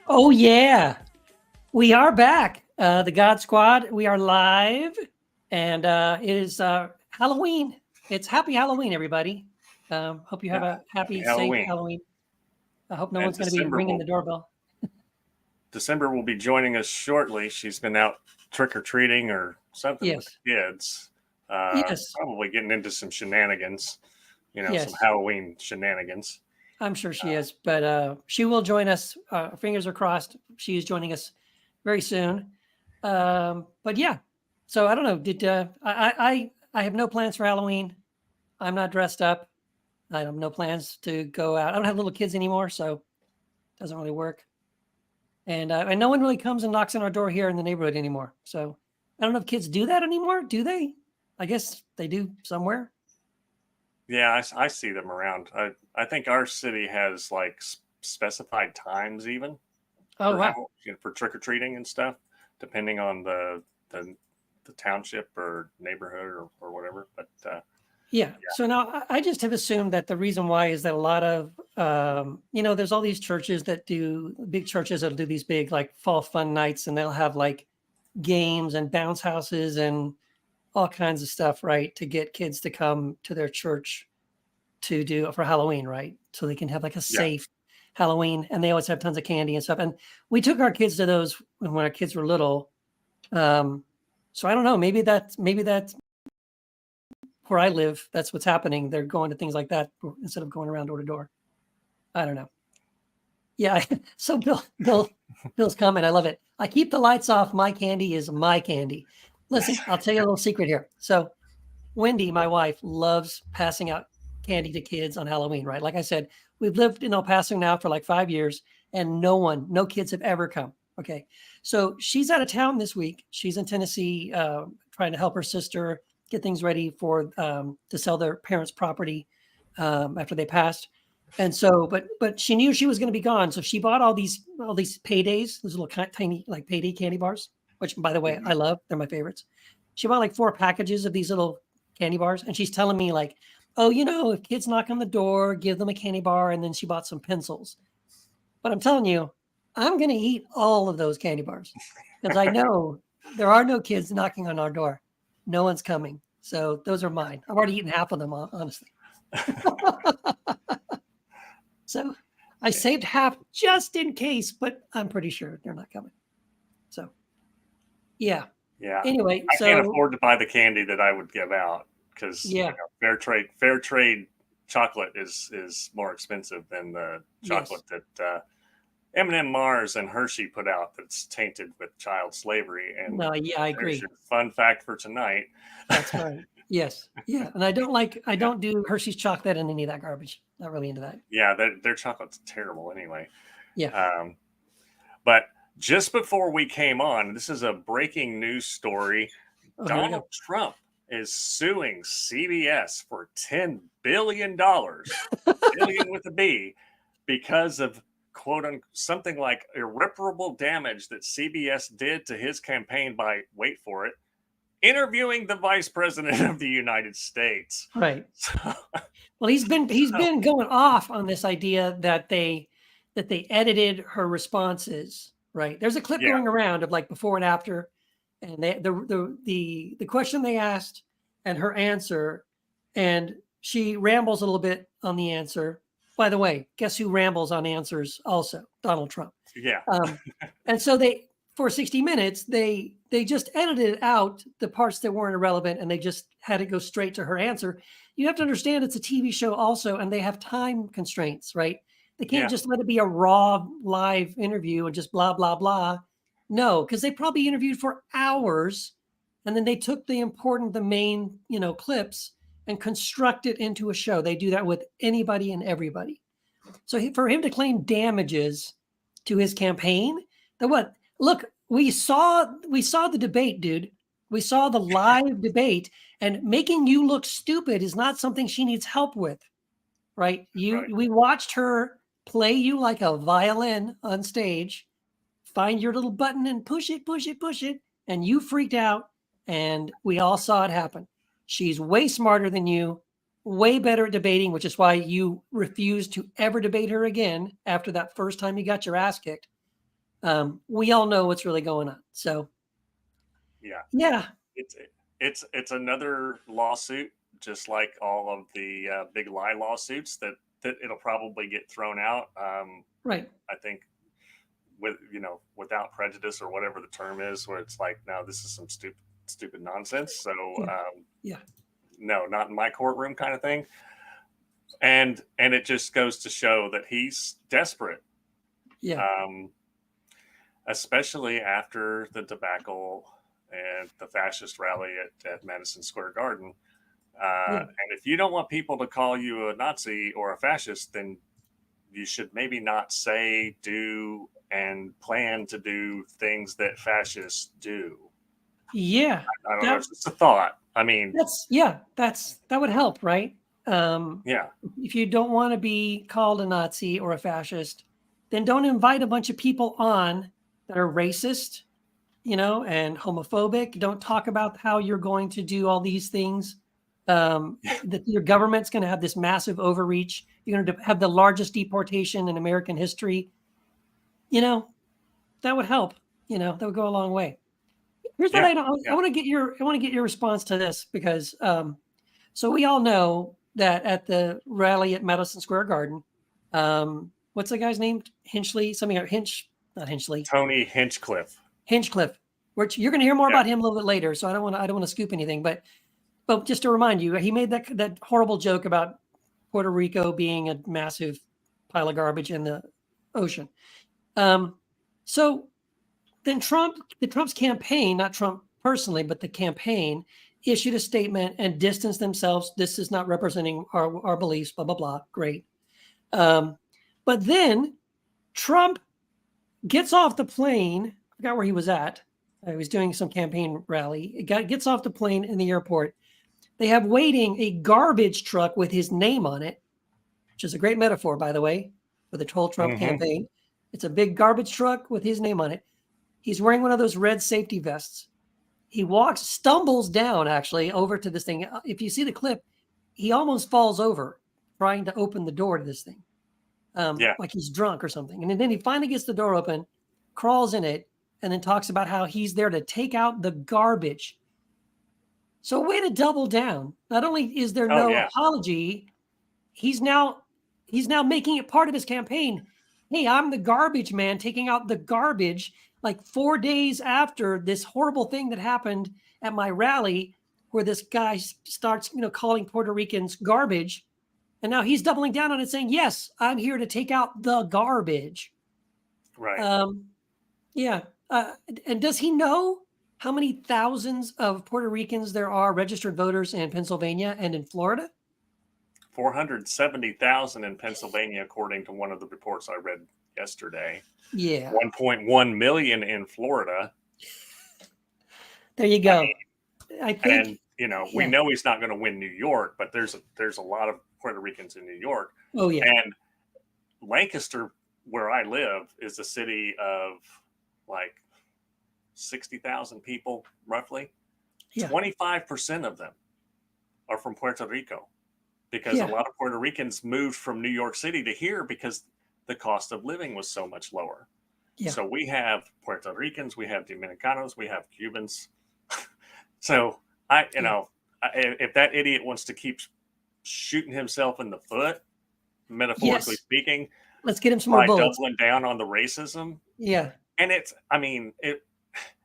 Oh yeah, we are back. The God Squad. We are live, and it is Halloween. It's Happy Halloween, everybody. Hope you have Yeah, a happy happy, safe Halloween. Halloween. I hope no And one's going to be ringing the doorbell. December will be joining us shortly. She's been out trick or treating or something with Yes, the kids. yes, Probably getting into some shenanigans, some yes. Halloween shenanigans. I'm sure she is, but she will join us. Fingers are crossed. She is joining us very soon. But yeah, so I don't know. Did I have no plans for Halloween. I'm not dressed up. I have no plans to go out. I don't have little kids anymore, so it doesn't really work. And no one really comes and knocks on our door here in the neighborhood anymore. So I don't know if kids do that anymore. Do they? I guess they do somewhere. Yeah, I see them around. I think our city has like specified times even Oh for wow. how for trick or treating and stuff, depending on the, the township or neighborhood or whatever. But Yeah. So now I just have assumed that the reason why is that a lot of there's all these churches that do big churches that'll do these big like fall fun nights, and they'll have like games and bounce houses and all kinds of stuff, right, to get kids to come to their church to do for Halloween, right? So they can have like a yeah, safe Halloween, and they always have tons of candy and stuff. And we took our kids to those when our kids were little. So I don't know. Maybe that's where I live. That's what's happening. They're going to things like that instead of going around door to door. I don't know. Yeah. So Bill's comment. I love it. I keep the lights off. My candy is my candy. Listen, I'll tell you a little secret here. So Wendy, my wife, loves passing out candy to kids on Halloween, right? Like I said, we've lived in El Paso now for like 5 years, and no kids have ever come. Okay. So she's out of town this week. She's in Tennessee trying to help her sister get things ready for to sell their parents' property after they passed. And so, but she knew she was going to be gone, so she bought all these paydays, those little tiny like payday candy bars, which by the way I mhm. love. They're my favorites. She bought like 4 packages of these little candy bars, and she's telling me like, "Oh, if kids knock on the door, give them a candy bar." And then she bought some pencils. But I'm telling you, I'm going to eat all of those candy bars because I know there are no kids knocking on our door. No one's coming, so those are mine. I've already eaten half of them, honestly. So I Yeah. saved half just in case, but I'm pretty sure they're not coming. So yeah. Yeah, Anyway, I can't so afford to buy the candy that I would give out because yeah, fair trade chocolate is more expensive than the yes. chocolate that M&M Mars and Hershey put out that's tainted with child slavery. And No, yeah, I there's agree. your fun fact for tonight. That's right. Yes. Yeah. And I Yeah, don't do Hershey's chocolate and any of that garbage. Not really into that. yeah, their chocolate's terrible anyway. Yeah. Um, but just before we came on, this is a breaking news story. Oh, here we Donald go. Trump is suing CBS for $10 billion, billion with a B, because of something like irreparable damage that CBS did to his campaign by, wait for it, interviewing the vice president of the United States. Right. So, Well, he's so been going off on this idea that they edited her responses. Right. There's a clip yeah, going around of like before and after, and the question they asked and her answer, and she rambles a little bit on the answer. By the way, guess who rambles on answers also? Donald Trump. yeah, Um, and so they for 60 minutes they just edited out the parts that weren't irrelevant, and they just had it go straight to her answer. You have to understand it's a TV show also, and they have time constraints, right? They can't yeah, just let it be a raw live interview and just blah blah blah. No, because they probably interviewed for hours, and then they took the main clips and construct it into a show. They do that with anybody and everybody. So for him to claim damages to his campaign, the what? Look, we saw the debate, dude. We saw the live debate, and making you look stupid is not something she needs help with, right? right. We watched her play you like a violin on stage, find your little button and push it, push it, push it, and you freaked out, and we all saw it happen. She's way smarter than you, way better at debating, which is why you refused to ever debate her again after that first time you got your ass kicked. We all know what's really going on. So Yeah. yeah, It's another lawsuit, just like all of the big lie lawsuits that it'll probably get thrown out. right. I think without prejudice or whatever the term is, where it's like, no, this is some stupid nonsense. So Yeah, yeah, no, not in my courtroom, kind of thing. And it just goes to show that he's desperate, yeah, um, especially after the debacle and the fascist rally at Madison Square Garden. yeah. And if you don't want people to call you a Nazi or a fascist, then you should maybe not say, do, and plan to do things that fascists do. Yeah, I don't know. that It's just a thought. I mean, that would help, right? Um, yeah, if you don't want to be called a Nazi or a fascist, then don't invite a bunch of people on that are racist, and homophobic. Don't talk about how you're going to do all these things. That your government's going to have this massive overreach. You're going to have the largest deportation in American history. You know, that would help. That would go a long way. Here's what yeah, I don't. I yeah. want to get your response to this because so we all know that at the rally at Madison Square Garden, what's the guy's name? Hinchley, something not Hinchley, Tony Hinchcliffe. Hinchcliffe. Which you're going to hear more Yeah, about him a little bit later. So I don't want to scoop anything, but just to remind you, he made that horrible joke about Puerto Rico being a massive pile of garbage in the ocean. Um, so then Trump's campaign, not Trump personally, but the campaign issued a statement and distanced themselves. This is not representing our beliefs, blah, blah, blah. Great. But then Trump gets off the plane. I forgot where he was at. He was doing some campaign rally. Gets off the plane in the airport. They have waiting a garbage truck with his name on it, which is a great metaphor, by the way, for the whole Trump hmm campaign. It's a big garbage truck with his name on it. He's wearing one of those red safety vests. He stumbles down actually over to this thing. If you see the clip, he almost falls over trying to open the door to this thing, yeah, like he's drunk or something. And then he finally gets the door open, crawls in it, and then talks about how he's there to take out the garbage. So, way to double down. Not only is there oh no yeah, apology, he's now making it part of his campaign. Hey, I'm the garbage man taking out the garbage like 4 days after this horrible thing that happened at my rally where this guy starts, calling Puerto Ricans garbage. And now he's doubling down on it saying, "Yes, I'm here to take out the garbage." right. Um, yeah. And does he know how many thousands of Puerto Ricans there are registered voters in Pennsylvania and in Florida? 470,000 in Pennsylvania, according to one of the reports I read yesterday. Yeah. 1.1 million in Florida. There you I go. mean, I think, and we yeah. know he's not going to win New York, but there's a lot of Puerto Ricans in New York, Oh, yeah. and Lancaster, where I live, is a city of like 60,000 people, roughly. Yeah. 25% of them are from Puerto Rico because a Yeah. lot of Puerto Ricans moved from New York City to here because the cost of living was so much lower. Yeah. So we have Puerto Ricans, we have Dominicanos, we have Cubans. So if that idiot wants to keep shooting himself in the foot, metaphorically Yes. speaking, Let's get him some more by bullets. doubling down on the racism, Yeah. and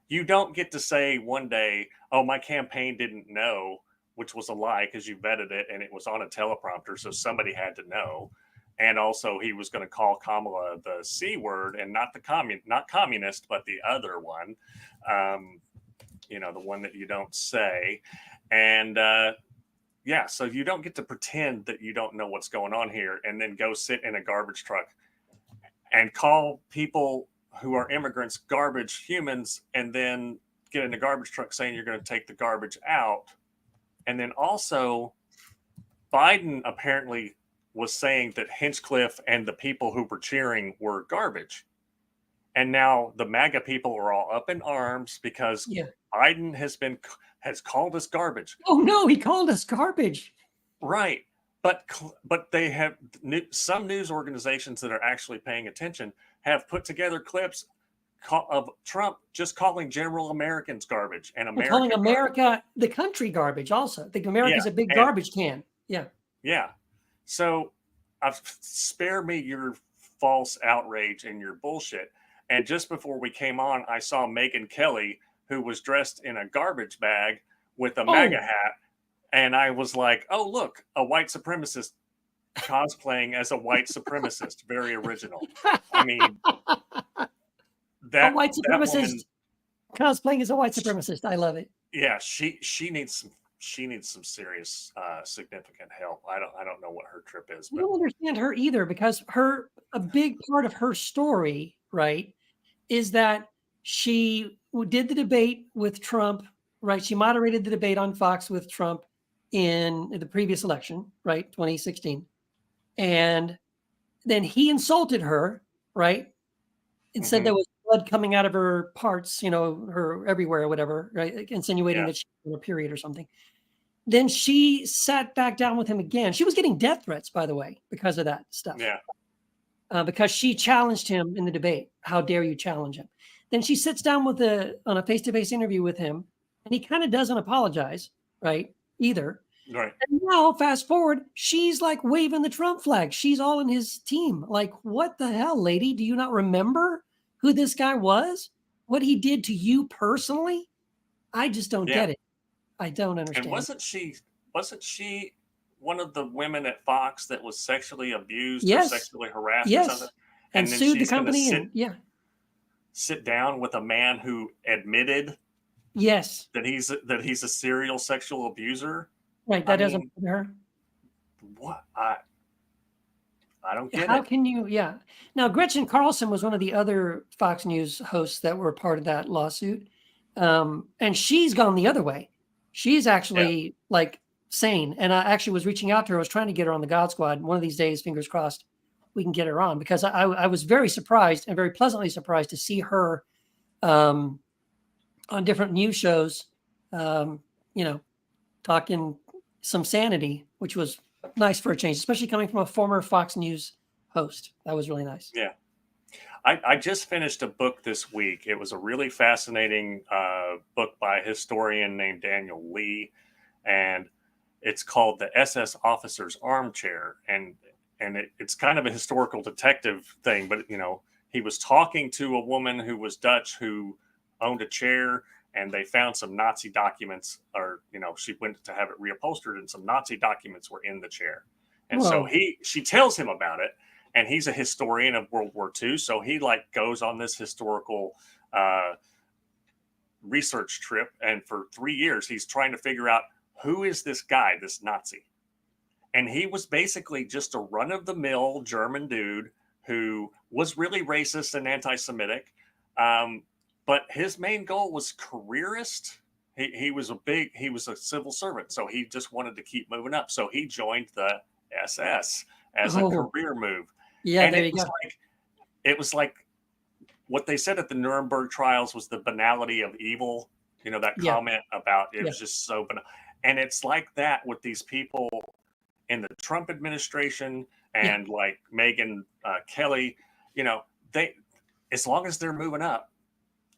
you don't get to say one day, oh, my campaign didn't know, which was a lie because you vetted it and it was on a teleprompter, so somebody had to know. And also, he was going to call Kamala the C word and not not communist, but the other one, the one that you don't say. And yeah, so you don't get to pretend that you don't know what's going on here and then go sit in a garbage truck and call people who are immigrants garbage humans and then get in a garbage truck saying you're going to take the garbage out. And then also, Biden apparently was saying that Hinchcliffe and the people who were cheering were garbage. And now the MAGA people are all up in arms because Yeah. Biden has called us garbage. Oh, no, he called us garbage. Right. But they have some news organizations that are actually paying attention have put together clips of Trump just calling general Americans garbage and And calling America garbage. America the country garbage also. I think America's Yeah, a big and garbage can. Yeah. yeah. So spare me your false outrage and your bullshit. And just before we came on, I saw Megyn Kelly, who was dressed in a garbage bag with a MAGA Oh, hat. And I was like, oh, look, a white supremacist cosplaying as a white supremacist. Very original. I mean, a that white that woman, supremacist cosplaying as a white supremacist. I love it. yeah, she needs some serious significant help. I don't know what her trip is, I but don't understand her either because a big part of her story, right, is that she did the debate with Trump, right? She moderated the debate on Fox with Trump in the previous election, right, 2016. And then he insulted her, right? And said there mhm, was blood coming out of her parts, her everywhere or whatever, right? Like insinuating yeah, that she was on a period or something. Then she sat back down with him again. She was getting death threats, by the way, because of that stuff. yeah, Because she challenged him in the debate. How dare you challenge him? Then she sits down on a face-to-face interview with him, and he kind of doesn't apologize, right? Either. right. And now, fast forward, she's like waving the Trump flag. She's all in his team. Like, what the hell, lady? Do you not remember who this guy was? What he did to you personally? I just don't Yeah. get it. I don't And understand. wasn't she one of the women at Fox that was sexually abused or Yes, sexually harassed or something? yes, and And then sued the she's going to company, and yeah, sit down with a man who admitted yes, that he's a serial sexual abuser. right. I That doesn't mean, bother her. what? I don't get How it. can you? Yeah. Now, Gretchen Carlson was one of the other Fox News hosts that were part of that lawsuit. And she's gone the other way. She's Yeah. actually like sane. And I actually was reaching out to her. I was trying to get her on the God Squad. One of these days, fingers crossed, we can get her on because I was very surprised and very pleasantly surprised to see her um, on different news shows, um, you know, talking some sanity, which was nice for a change, especially coming from a former Fox News host. That was really nice. Yeah. I just finished a book this week. It was a really fascinating book by a historian named Daniel Lee, and it's called "The SS Officer's Armchair." And it's kind of a historical detective thing, but he was talking to a woman who was Dutch who owned a chair, and they found some Nazi documents, or she went to have it reupholstered, and some Nazi documents were in the chair, and so Whoa. she tells him about it, and he's a historian of World War II, so he like goes on this historical uh, research trip, and for 3 years he's trying to figure out who is this guy, this Nazi. And he was basically just a run-of-the-mill German dude who was really racist and anti-Semitic, but his main goal was careerist. He was a civil servant, so he just wanted to keep moving up, so he joined the SS as a Oh, career move. yeah, And there you go. it was like what they said at the Nuremberg trials was the banality of evil. That Yeah, comment about it yeah, was just so banal. And it's like that with these people in the Trump administration yeah, and like Megyn Kelly. They, as long as they're moving up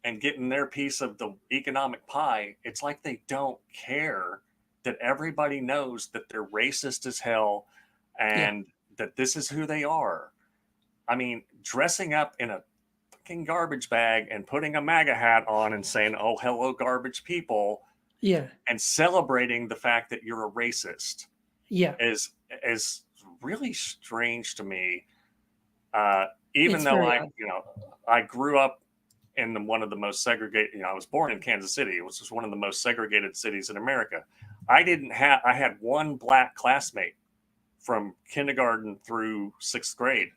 and getting their piece of the economic pie, it's like they don't care that everybody knows that they're racist as hell yeah, and that this is who they are. I mean, dressing up in a fucking garbage bag and putting a MAGA hat on and saying, "Oh, hello, garbage people," yeah, and celebrating the fact that you're a racist yeah. is really strange to me. Uh, Even It's though very odd. I grew up in one of the most segregated. I was born in Kansas City, which is one of the most segregated cities in America. I had one black classmate from kindergarten through 6th grade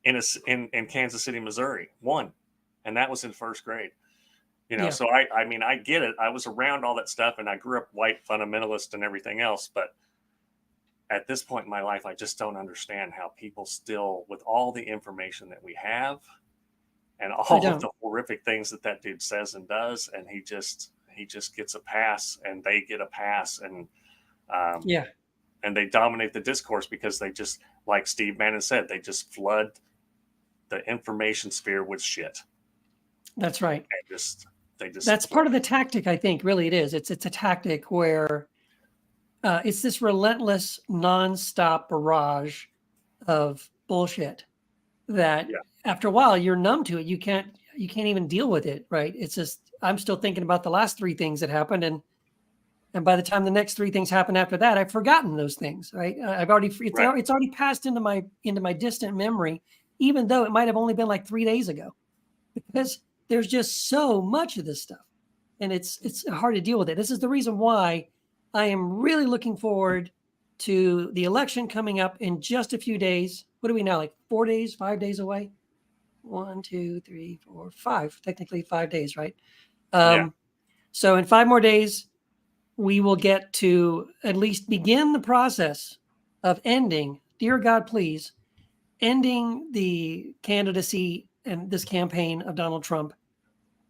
in Kansas City, Missouri. One, and that was in 1st grade. Yeah, So I mean, I get it. I was around all that stuff, and I grew up white fundamentalist and everything else. But at this point in my life, I just don't understand how people still, with all the information that we have, and I all of don't. the horrific things that dude says and does, and he just gets a pass, and they get a pass, um, Yeah, and they dominate the discourse because they just, like Steve Bannon said, they just flood the information sphere with shit. That's right. And they just That's part of the tactic, I think. Really, it is. It's a tactic where it's this relentless, nonstop barrage of bullshit that yeah, after a while you're numb to it. You can't even deal with it, right? It's just I'm still thinking about the last three things that happened, and by the time the next three things happen after that, I've forgotten those things, right? I've already right. it's already passed into my distant memory, even though it might have only been like 3 days ago, because there's just so much of this stuff, and it's hard to deal with it. This is the reason why I am really looking forward to the election coming up in just a few days. What are we now, like 4 days, 5 days away? 1, 2, 3, 4, 5. Technically 5 days, right? Yeah, So in 5 more days, we will get to at least begin the process of ending, dear God, please, ending the candidacy and this campaign of Donald Trump.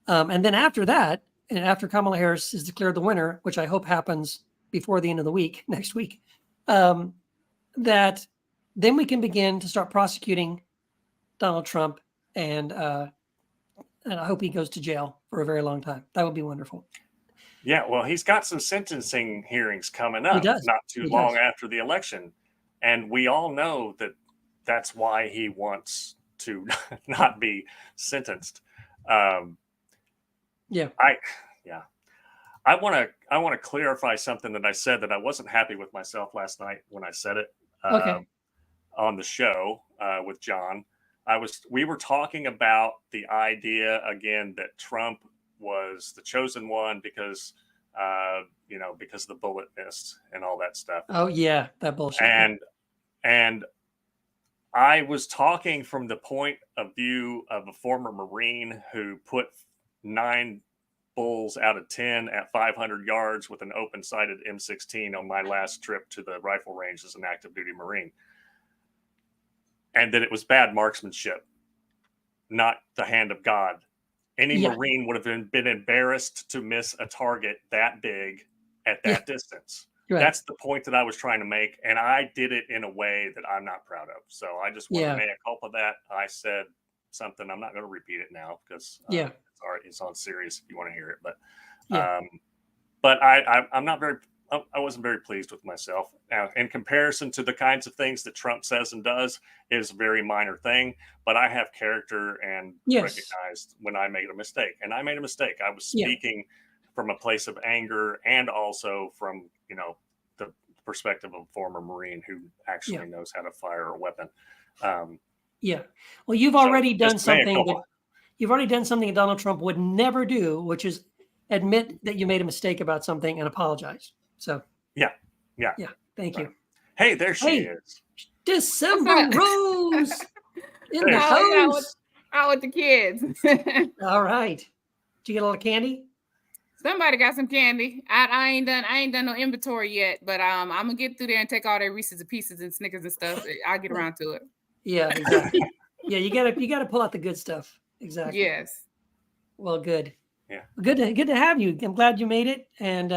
And then after that, and after Kamala Harris is declared the winner, which I hope happens before the end of the week, next week, that then we can begin to start prosecuting Donald Trump, and I hope he goes to jail for a very long time. That would be wonderful. yeah. Well, he's got some sentencing hearings coming He up does. not too He long does. after the election, and we all know that that's why he wants to not be sentenced. Um, Yeah. I yeah. I want to clarify something that I said that I wasn't happy with myself last night when I said it Okay. on the show with John. We were talking about the idea again that Trump was the chosen one because because the bullet missed and all that stuff. Oh yeah, that bullshit. Yeah. And I was talking from the point of view of a former Marine who put 9 bulls out of 10 at 500 yards with an open-sighted M16 on my last trip to the rifle range as an active duty Marine. And that it was bad marksmanship, not the hand of God. Any Yeah. Marine would have been embarrassed to miss a target that big at Yeah. that distance. Right. That's the point that I was trying to make. And I did it in a way that I'm not proud of. So I just want to mea culpa that. I said something. I'm not going to repeat it now because Yeah. it's on Sirius if you want to hear it. But Yeah. I'm not very. I wasn't very pleased with myself. Now, in comparison to the kinds of things that Trump says and does, it is a very minor thing. But I have character and Yes. recognized when I made a mistake, and I made a mistake. I was Yeah. speaking from a place of anger and also from the perspective of a former Marine who actually knows how to fire a weapon. Yeah. Well, you've already done just mea something culpa. that you've already done something that Donald Trump would never do, which is admit that you made a mistake about something and apologize. So Yeah. thank Right. you. Hey, there she Hey. is. December Rose in the There she is. house. Out with the kids. All right. Did you get a lot of candy? Somebody got some candy. I ain't done no inventory yet, but I'm gonna get through there and take all their Reese's and Pieces and Snickers and stuff. I'll get around to it. Yeah, exactly. Yeah, you gotta pull out the good stuff. Exactly. Yes. Well, good. Yeah. Good to have you. I'm glad you made it. And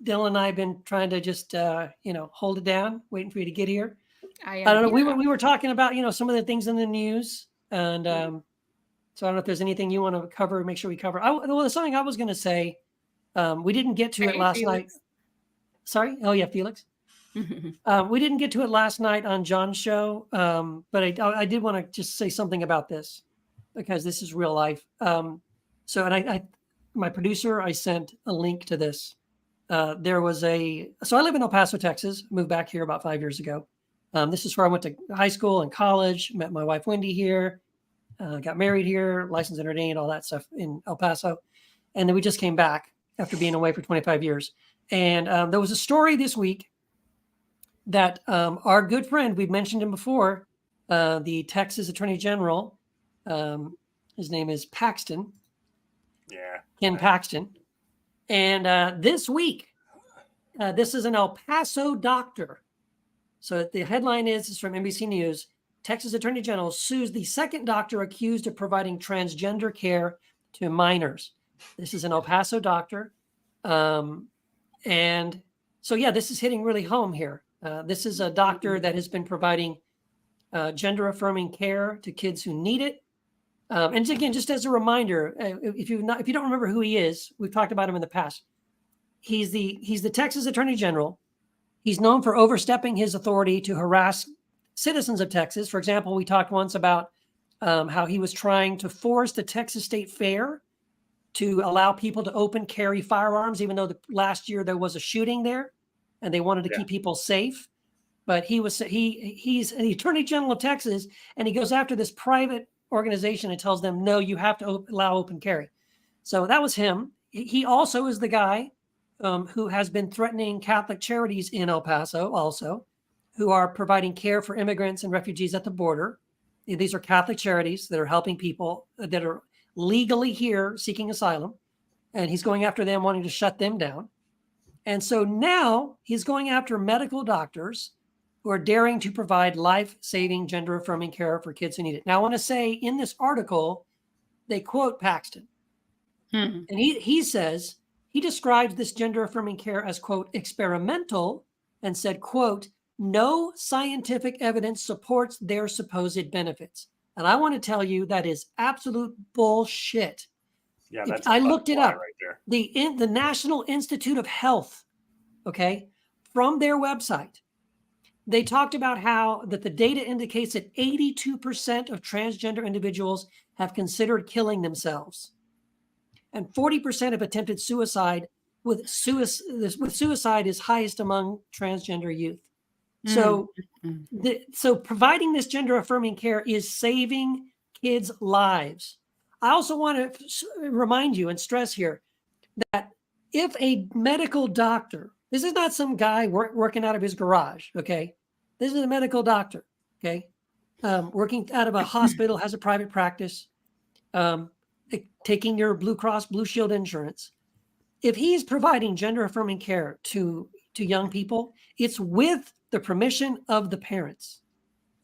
Dylan and I have been trying to just hold it down, waiting for you to get here. I don't know. Yeah. We were talking about some of the things in the news, and so I don't know if there's anything you want to cover. Make sure we cover. Well, there's something I was going to say. We didn't get to it last night. Sorry. Oh yeah, Felix. We didn't get to it last night on John's show, but I did want to just say something about this because this is real life. So, and my producer, I sent a link to this. There was so I live in El Paso, Texas. Moved back here about 5 years ago. This is where I went to high school and college. Met my wife Wendy here. Got married here, licensed and ordained, all that stuff in El Paso, and then we just came back after being away for 25 years. And there was a story this week that our good friend, we've mentioned him before, the Texas Attorney General, his name is Paxton. Yeah. Ken Paxton. And this week, this is an El Paso doctor. So the headline is from NBC News. Texas Attorney General sues the second doctor accused of providing transgender care to minors. This is an El Paso doctor. And so, yeah, this is hitting really home here. This is a doctor that has been providing gender affirming care to kids who need it. And again, just as a reminder, if you don't remember who he is, we've talked about him in the past. He's the Texas Attorney General. He's known for overstepping his authority to harass citizens of Texas. For example, we talked once about how he was trying to force the Texas State Fair to allow people to open carry firearms, even though last year there was a shooting there, and they wanted to keep people safe. But he's the Attorney General of Texas, and he goes after this private organization and tells them, no, you have to allow open carry. So that was him. He also is the guy who has been threatening Catholic charities in El Paso also, who are providing care for immigrants and refugees at the border. These are Catholic charities that are helping people that are legally here seeking asylum. And he's going after them, wanting to shut them down. And so now he's going after medical doctors who are daring to provide life-saving, gender-affirming care for kids who need it. Now, I want to say in this article, they quote Paxton. And he says, he describes this gender-affirming care as, quote, experimental, and said, quote, no scientific evidence supports their supposed benefits. And I want to tell you that is absolute bullshit. Yeah, that's I looked it up. right there. The National Institute of Health, okay, from their website, they talked about how that the data indicates that 82% of transgender individuals have considered killing themselves, and 40% have attempted suicide. With suicide is highest among transgender youth. So, so providing this gender affirming care is saving kids' lives. I also want to remind you and stress here that if a medical doctor, this is not some guy working out of his garage, okay? This is a medical doctor, okay? Working out of a hospital, has a private practice, taking your Blue Cross Blue Shield insurance. If he's providing gender affirming care to young people, it's with the permission of the parents.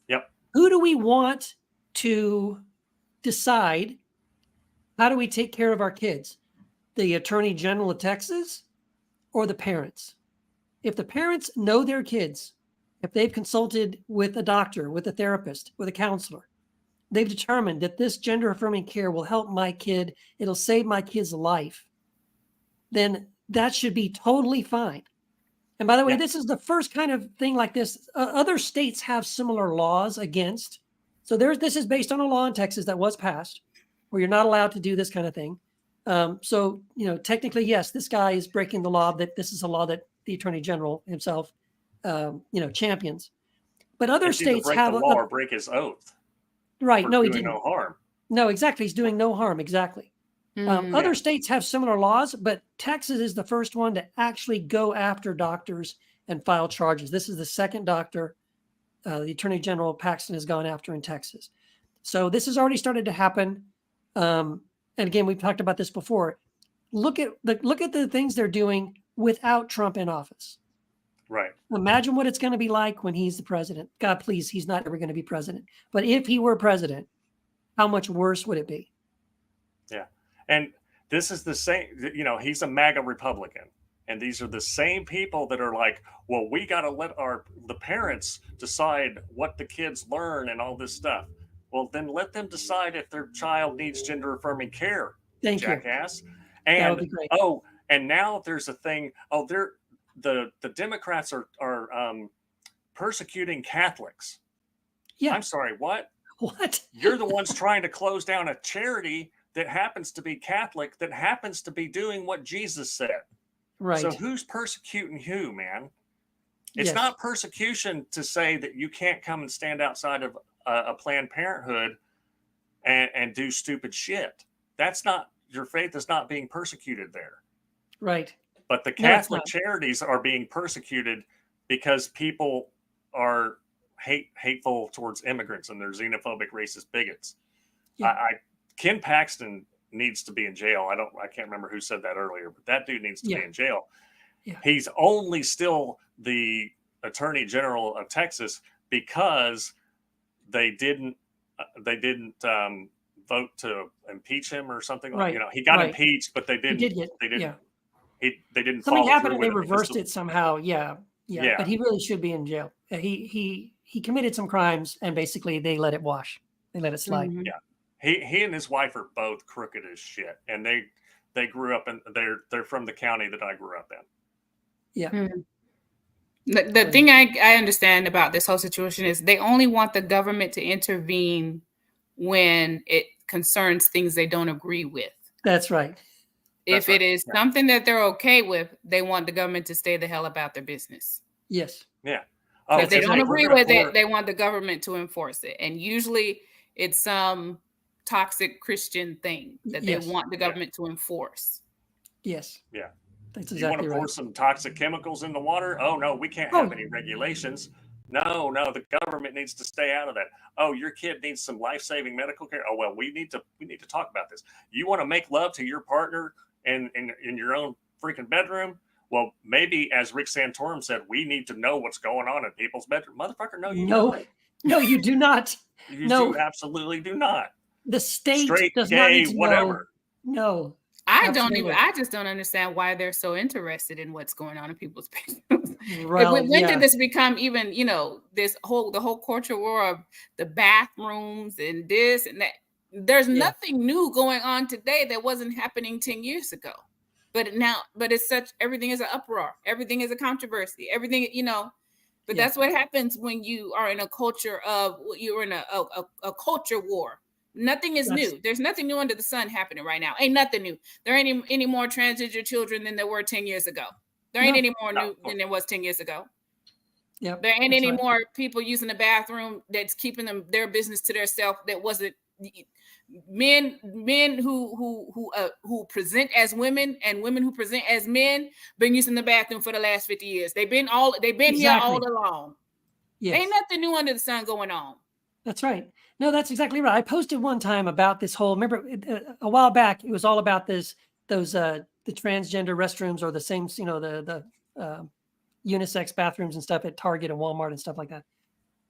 Yep. Who do we want to decide how do we take care of our kids? The Attorney General of Texas or the parents? If the parents know their kids, if they've consulted with a doctor, with a therapist, with a counselor, they've determined that this gender affirming care will help my kid, it'll save my kid's life, then that should be totally fine. And by the way, this is the first kind of thing like this. Other states have similar laws against. So this is based on a law in Texas that was passed where you're not allowed to do this kind of thing. So, technically, yes, this guy is breaking the law. That this is a law that the Attorney General himself, champions. But other states break have the law or break his oath. Right? No, he doing didn't. No harm. No, exactly. He's doing no harm. Exactly. Other states have similar laws, but Texas is the first one to actually go after doctors and file charges. This is the second doctor the Attorney General Paxton has gone after in Texas. So this has already started to happen. And again, we've talked about this before. Look at the things they're doing without Trump in office. Right. Imagine what it's going to be like when he's the president. God, please, he's not ever going to be president. But if he were president, how much worse would it be? Yeah. And this is the same, he's a MAGA Republican. And these are the same people that are like, well, we got to let the parents decide what the kids learn and all this stuff. Well, then let them decide if their child needs gender affirming care. Thank jackass. you. And that would be great. And now there's a thing. The Democrats are persecuting Catholics. Yeah. I'm sorry. What? What? You're the ones trying to close down a charity that happens to be Catholic, that happens to be doing what Jesus said. Right. So who's persecuting who, man? It's not persecution to say that you can't come and stand outside of a Planned Parenthood and do stupid shit. That's not, your faith is not being persecuted there. Right. But the Catholic charities are being persecuted because people are hateful towards immigrants and they're xenophobic, racist bigots. Yeah. Ken Paxton needs to be in jail. I can't remember who said that earlier, but that dude needs to be in jail. Yeah. He's only still the Attorney General of Texas because they didn't vote to impeach him or something like. He got impeached, but they didn't. They didn't. Something happened and they reversed it somehow. Yeah. But he really should be in jail. He committed some crimes and basically they let it wash. They let it slide. Yeah. He and his wife are both crooked as shit, and they grew up in they're from the county that I grew up in. Yeah. The thing I understand about this whole situation is they only want the government to intervene when it concerns things they don't agree with. That's right. If it is something that they're okay with, they want the government to stay the hell about their business. Yes. Yeah. If they don't agree with it, they want the government to enforce it. And usually it's some toxic Christian thing that they want the government to enforce. Yes. Yeah. That's exactly. exactly you want to right. pour some toxic chemicals in the water? Oh no, we can't have any regulations. No, the government needs to stay out of that. Oh, your kid needs some life-saving medical care. Oh well, we need to talk about this. You want to make love to your partner in your own freaking bedroom? Well, maybe as Rick Santorum said, we need to know what's going on in people's bedroom. Motherfucker, no, you don't. No, you do not. You absolutely do not. The state straight, does gay, not need to whatever. No. I just don't understand why they're so interested in what's going on in people's bedrooms. Well, when did this become even, the whole culture war of the bathrooms and this and that? There's nothing new going on today that wasn't happening 10 years ago. But it's everything is an uproar. Everything is a controversy. Everything, but that's what happens when you are in a culture you're in a culture war. Nothing is new. There's nothing new under the sun happening right now. Ain't nothing new. There ain't any more transgender children than there were 10 years ago. There ain't any more new than there was 10 years ago. Yep, there ain't any more people using the bathroom that's keeping their business to themselves. That wasn't men who present as women and women who present as men been using the bathroom for the last 50 years. They've been here all along. Yes. Ain't nothing new under the sun going on. That's right. No, that's exactly right. I posted one time about this whole. Remember, a while back, it was all about those the transgender restrooms or the same, the unisex bathrooms and stuff at Target and Walmart and stuff like that.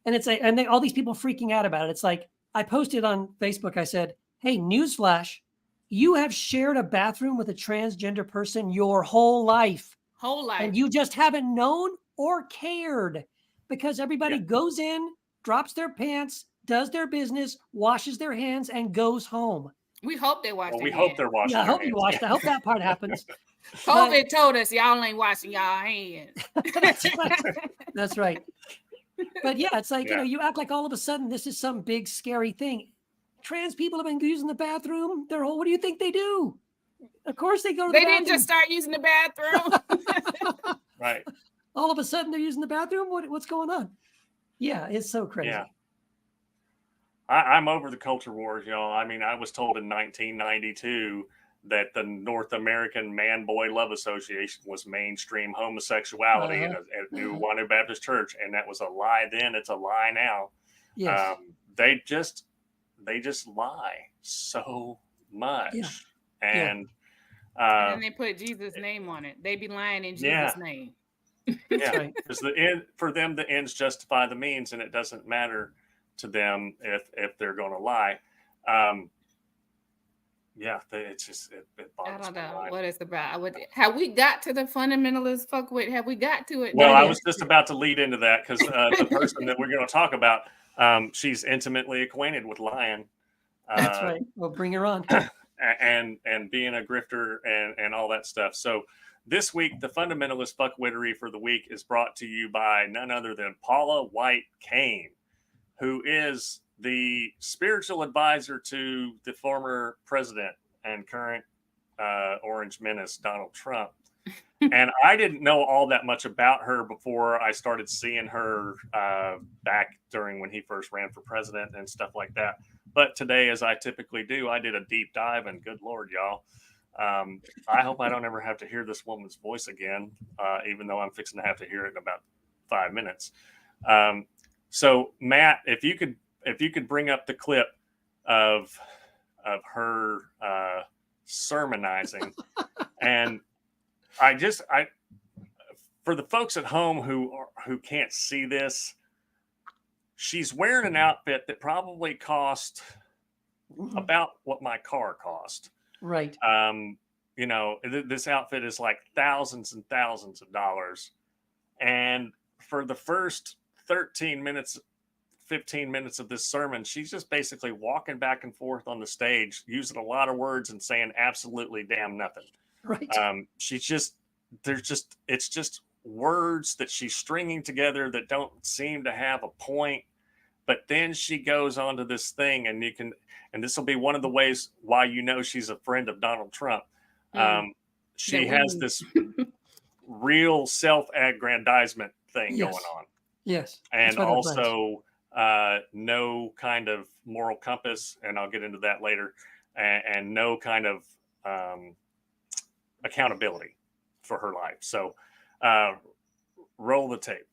And all these people freaking out about it. It's like I posted on Facebook. I said, "Hey, newsflash, you have shared a bathroom with a transgender person your whole life, and you just haven't known or cared because everybody goes in, drops their pants, does their business, washes their hands, and goes home." We hope they wash. We hope they're washing. I hope you washed. I hope that part happens. COVID told us y'all ain't washing y'all hands. That's right. But yeah, it's like, you act like all of a sudden this is some big scary thing. Trans people have been using the bathroom their whole. What do you think they do? Of course they go to the bathroom. They didn't just start using the bathroom. Right. All of a sudden they're using the bathroom. What's going on? Yeah, it's so crazy. Yeah. I'm over the culture wars, y'all. I mean, I was told in 1992 that the North American Man Boy Love Association was mainstream homosexuality at New Wanu Baptist Church, and that was a lie then. It's a lie now. Yes. They just lie so much, and then they put Jesus' name on it. They be lying in Jesus' name. Yeah, because for them the ends justify the means, and it doesn't matter to them if they're going to lie. It's just it I don't know what it's about. Have we got to the fundamentalist fuckwit? Have we got to it? Well, I was just about to lead into that because the person that we're going to talk about, she's intimately acquainted with lying. That's right. Well, bring her on. and being a grifter and all that stuff. So this week, the fundamentalist fuckwittery for the week is brought to you by none other than Paula White Kane, who is the spiritual advisor to the former president and current Orange Menace, Donald Trump. And I didn't know all that much about her before I started seeing her back during when he first ran for president and stuff like that. But today, as I typically do, I did a deep dive, and good Lord, y'all. I hope I don't ever have to hear this woman's voice again, even though I'm fixing to have to hear it in about 5 minutes. So Matt, if you could bring up the clip of her sermonizing, and I for the folks at home who can't see this, she's wearing an outfit that probably cost about what my car cost. Right. This outfit is like thousands and thousands of dollars, and for the first 13 minutes, 15 minutes of this sermon, she's just basically walking back and forth on the stage, using a lot of words and saying absolutely damn nothing. Right. It's just words that she's stringing together that don't seem to have a point. But then she goes on to this thing, and this will be one of the ways why she's a friend of Donald Trump. She has this real self-aggrandizement thing going on. Yes. And also no kind of moral compass, and I'll get into that later, and no kind of accountability for her life. So roll the tape.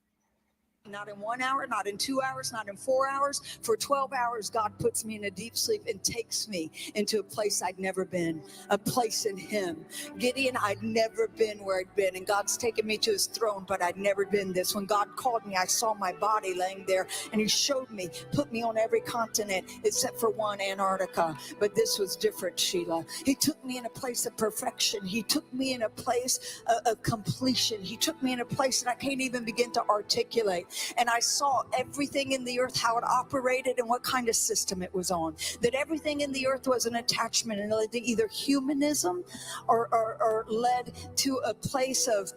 Not in 1 hour, not in 2 hours, not in 4 hours. For 12 hours, God puts me in a deep sleep and takes me into a place I'd never been, a place in Him. Gideon, I'd never been where I'd been, and God's taken me to His throne, but I'd never been this. When God called me, I saw my body laying there, and He showed me, put me on every continent except for one, Antarctica. But this was different, Sheila. He took me in a place of perfection. He took me in a place of completion. He took me in a place that I can't even begin to articulate. And I saw everything in the earth, how it operated and what kind of system it was on. That everything in the earth was an attachment, and led to either humanism or led to a place of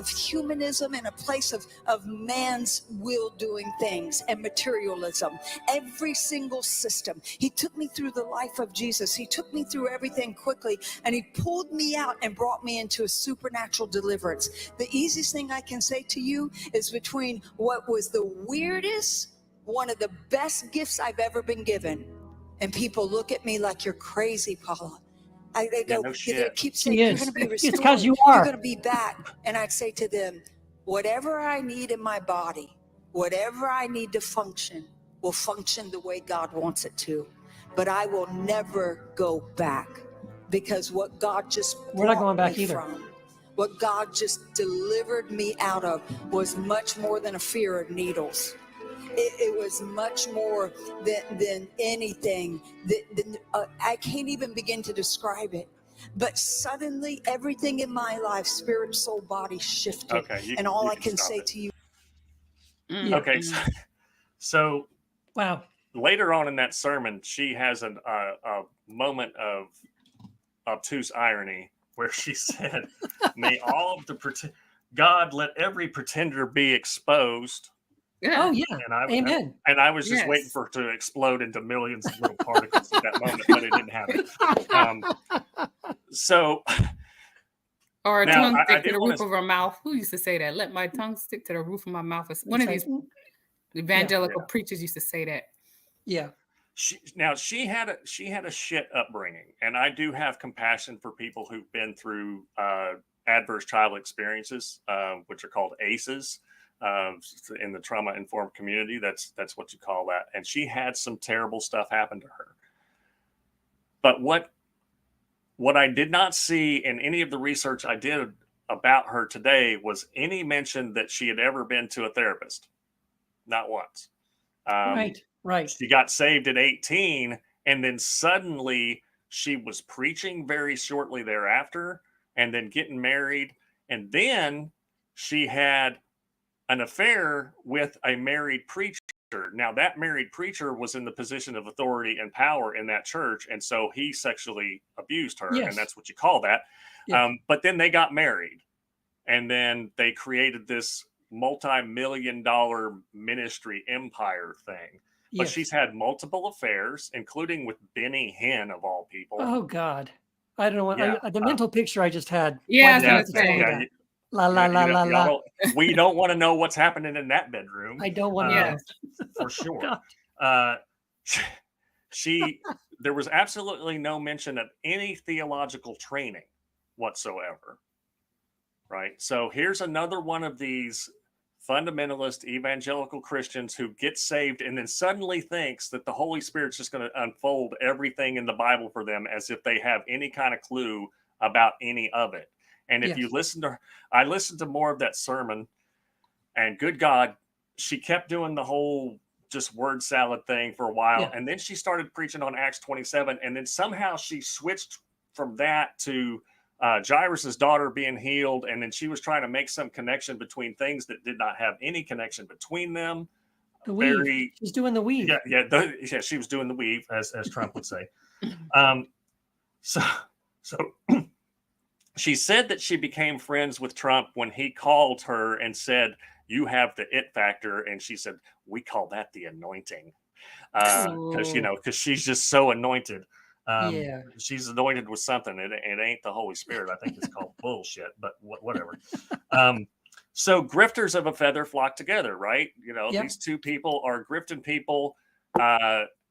humanism and a place of man's will doing things and materialism. Every single system. He took me through the life of Jesus. He took me through everything quickly, and He pulled me out and brought me into a supernatural deliverance. The easiest thing I can say to you is between what was the weirdest, one of the best gifts I've ever been given, and people look at me like, you're crazy, Paula. They go, they keep saying, you're going to be restored. It's because you are. You're going to be back. And I'd say to them, whatever I need in my body, whatever I need to function, will function the way God wants it to. But I will never go back, because what God just We're not going back either. from, what God just delivered me out of, was much more than a fear of needles. It was much more than anything. I can't even begin to describe it. But suddenly, everything in my life, spirit, soul, body, shifted. Okay, and all I can say to you. Okay, so wow. Later on in that sermon, she has a moment of obtuse irony where she said, "May all of the God let every pretender be exposed." Yeah. Oh yeah. Amen. And I was just waiting for it to explode into millions of little particles at that moment, but it didn't happen. Or a now, tongue stick to the roof of her mouth. Who used to say that? Let my tongue stick to the roof of my mouth. One of these evangelical preachers used to say that. Yeah. She had a shit upbringing, and I do have compassion for people who've been through adverse childhood experiences, which are called ACEs. In the trauma-informed community, that's what you call that. And she had some terrible stuff happen to her. But what I did not see in any of the research I did about her today was any mention that she had ever been to a therapist. Not once. Right. She got saved at 18, and then suddenly she was preaching very shortly thereafter, and then getting married, and then she had an affair with a married preacher. Now, that married preacher was in the position of authority and power in that church, and so he sexually abused her, and that's what you call that. Yeah. But then they got married, and then they created this multi-million-dollar ministry empire thing. But she's had multiple affairs, including with Benny Hinn, of all people. Oh, God. I don't know what the mental picture I just had. We don't want to know what's happening in that bedroom. I don't want to know. For sure. There was absolutely no mention of any theological training whatsoever. Right. So here's another one of these fundamentalist evangelical Christians who gets saved and then suddenly thinks that the Holy Spirit's just going to unfold everything in the Bible for them as if they have any kind of clue about any of it. And if you listen to her, I listened to more of that sermon, and good God, she kept doing the whole just word salad thing for a while. Yeah. And then she started preaching on Acts 27. And then somehow she switched from that to Jairus's daughter being healed. And then she was trying to make some connection between things that did not have any connection between them. The weave. very She's doing the weave. yeah, she was doing the weave, as Trump would say. So she said that she became friends with Trump when he called her and said, "You have the it factor," and she said, "We call that the anointing," because she's just so anointed. Yeah. She's anointed with something. It ain't the Holy Spirit. I think it's called bullshit, but whatever. So grifters of a feather flock together, right? Yep. These two people are grifting people.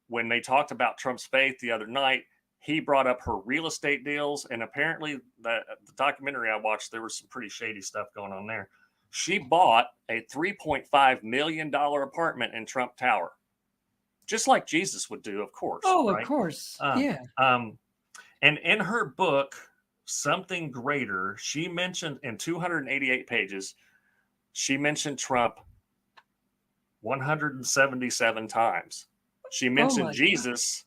When they talked about Trump's faith the other night, he brought up her real estate deals, and apparently the documentary I watched, there was some pretty shady stuff going on there. She bought a $3.5 million apartment in Trump Tower, just like Jesus would do, of course. Oh, right? of course. Yeah. And in her book, Something Greater, she mentioned in 288 pages, she mentioned Trump 177 times. She mentioned Jesus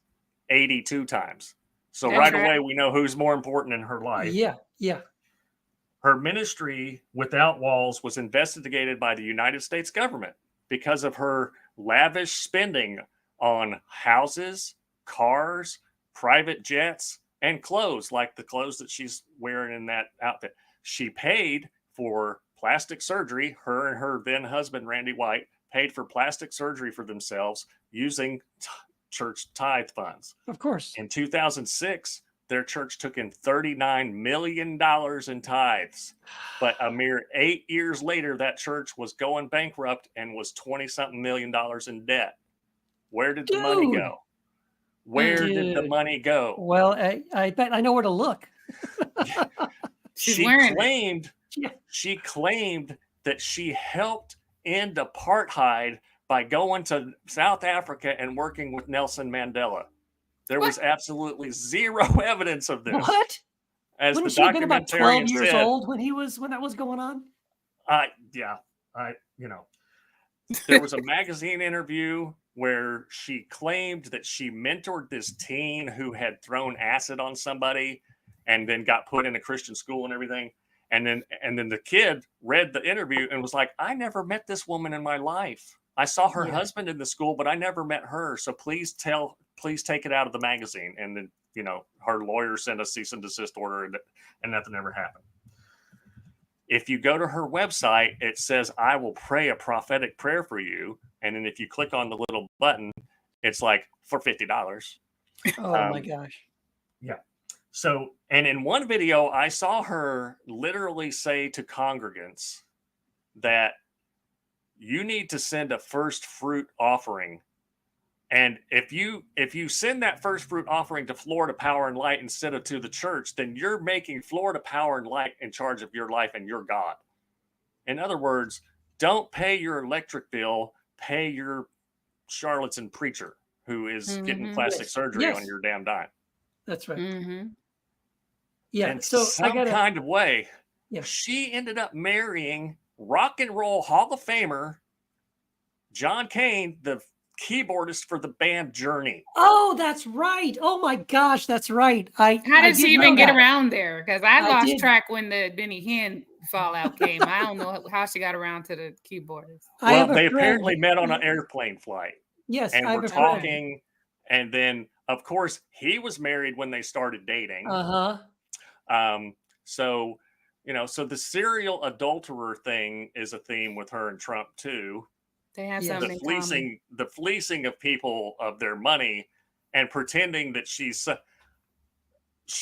82 times. So right away, we know who's more important in her life. Yeah. Yeah. Her ministry, Without Walls, was investigated by the United States government because of her lavish spending on houses, cars, private jets, and clothes, like the clothes that she's wearing in that outfit. She paid for plastic surgery. Her and her then husband, Randy White, paid for plastic surgery for themselves using church tithe funds. Of course. In 2006, their church took in $39 million in tithes. But a mere 8 years later, that church was going bankrupt and was 20-something million in debt. Where did the money go? Where did the money go? Well, I bet I know where to look. She claimed that she helped end apartheid by going to South Africa and working with Nelson Mandela. There was absolutely zero evidence of this. What? As Wouldn't the she have been about 12 documentarian years said, old when that was going on? There was a magazine interview where she claimed that she mentored this teen who had thrown acid on somebody and then got put in a Christian school and everything. And then the kid read the interview and was like, "I never met this woman in my life. I saw her husband in the school, but I never met her. So please take it out of the magazine." And then, her lawyer sent a cease and desist order and nothing ever happened. If you go to her website, it says, "I will pray a prophetic prayer for you." And then if you click on the little button, it's like for $50. Oh my gosh. Yeah. So, and in one video, I saw her literally say to congregants that you need to send a first fruit offering. And if you send that first fruit offering to Florida Power and Light instead of to the church, then you're making Florida Power and Light in charge of your life and your God. In other words, don't pay your electric bill, pay your charlatan preacher who is getting plastic surgery on your damn dime. That's right. Mm-hmm. Yeah. In So some kind of way, she ended up marrying Rock and Roll Hall of Famer John Cain, the keyboardist for the band Journey. Oh, that's right. Oh my gosh, that's right. How did she even get around there? Because I lost track when the Benny Hinn fallout came. I don't know how she got around to the keyboardist. Well, they apparently met on an airplane flight. Yes, and were talking, and then of course he was married when they started dating. So so the serial adulterer thing is a theme with her and Trump too. They have something the fleecing of people of their money, and pretending that she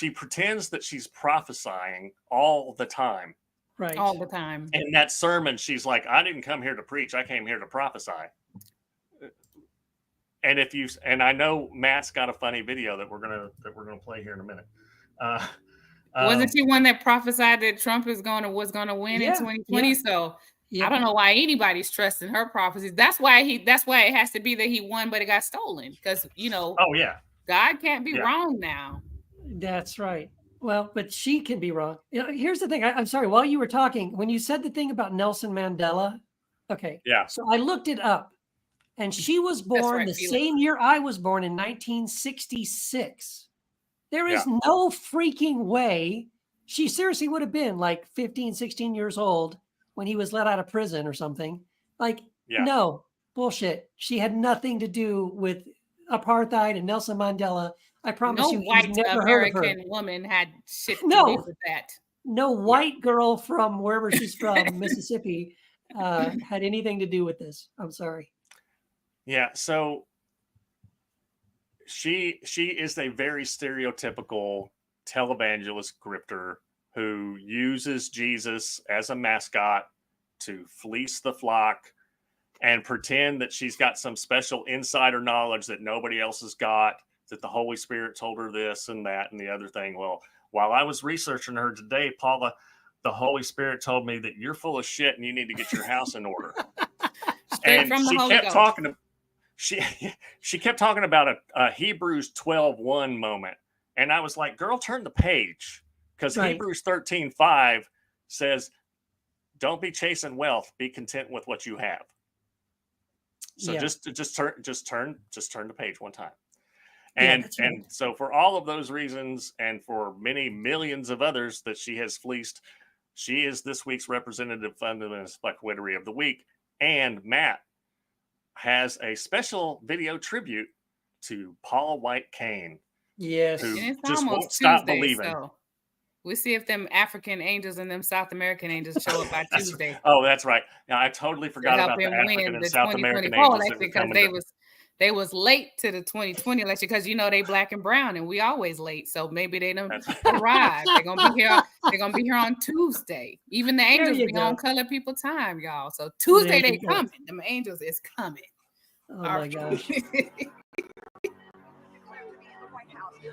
pretends that she's prophesying all the time. Right. All the time. In that sermon, she's like, "I didn't come here to preach. I came here to prophesy." And I know Matt's got a funny video that we're gonna play here in a minute. Wasn't she one that prophesied that Trump was gonna win in 2020? So I don't know why anybody's trusting her prophecies. That's why it has to be that he won, but it got stolen. Because oh yeah, God can't be wrong now. That's right. Well, but she can be wrong. Here's the thing. I'm sorry. While you were talking, when you said the thing about Nelson Mandela, okay. Yeah. So I looked it up, and she was born the same year I was born in 1966. There is no freaking way she seriously would have been like 15, 16 years old when he was let out of prison or something. Like, no, Bullshit. She had nothing to do with apartheid and Nelson Mandela. I promise No you, he's white never heard of her. American woman had shit to No. do with that. No white girl from wherever she's from, Mississippi, had anything to do with this. I'm sorry. Yeah, so she is a very stereotypical televangelist grifter who uses Jesus as a mascot to fleece the flock and pretend that she's got some special insider knowledge that nobody else has got, that the Holy Spirit told her this and that and the other thing. Well, while I was researching her today, Paula, the Holy Spirit told me that you're full of shit and you need to get your house in order. Straight from the Holy Ghost. She kept talking about a Hebrews 12:1 moment. And I was like, girl, turn the page. Because Right. Hebrews 13:5 says, don't be chasing wealth, be content with what you have. So Yeah. just turn the page one time. Yeah, And that's right. and so for all of those reasons and for many millions of others that she has fleeced, she is this week's representative fundamentalist Buckwittery of the week. And Matt has a special video tribute to Paul White Cain, Yes. who And it's just won't almost stop Tuesday, believing. so we'll see if them African angels and them South American angels show up by Tuesday. Oh, that's right. Now, I totally To forgot help about the him African win and the South American 2024 angels that election were because coming. they was late to the 2020 election because they black and brown and we always late. So maybe they don't arrive. They're gonna be here. They're gonna be here on Tuesday. Even the angels you be go. on color people time, y'all. So Tuesday There they you go. coming. Them angels is coming. Oh my gosh.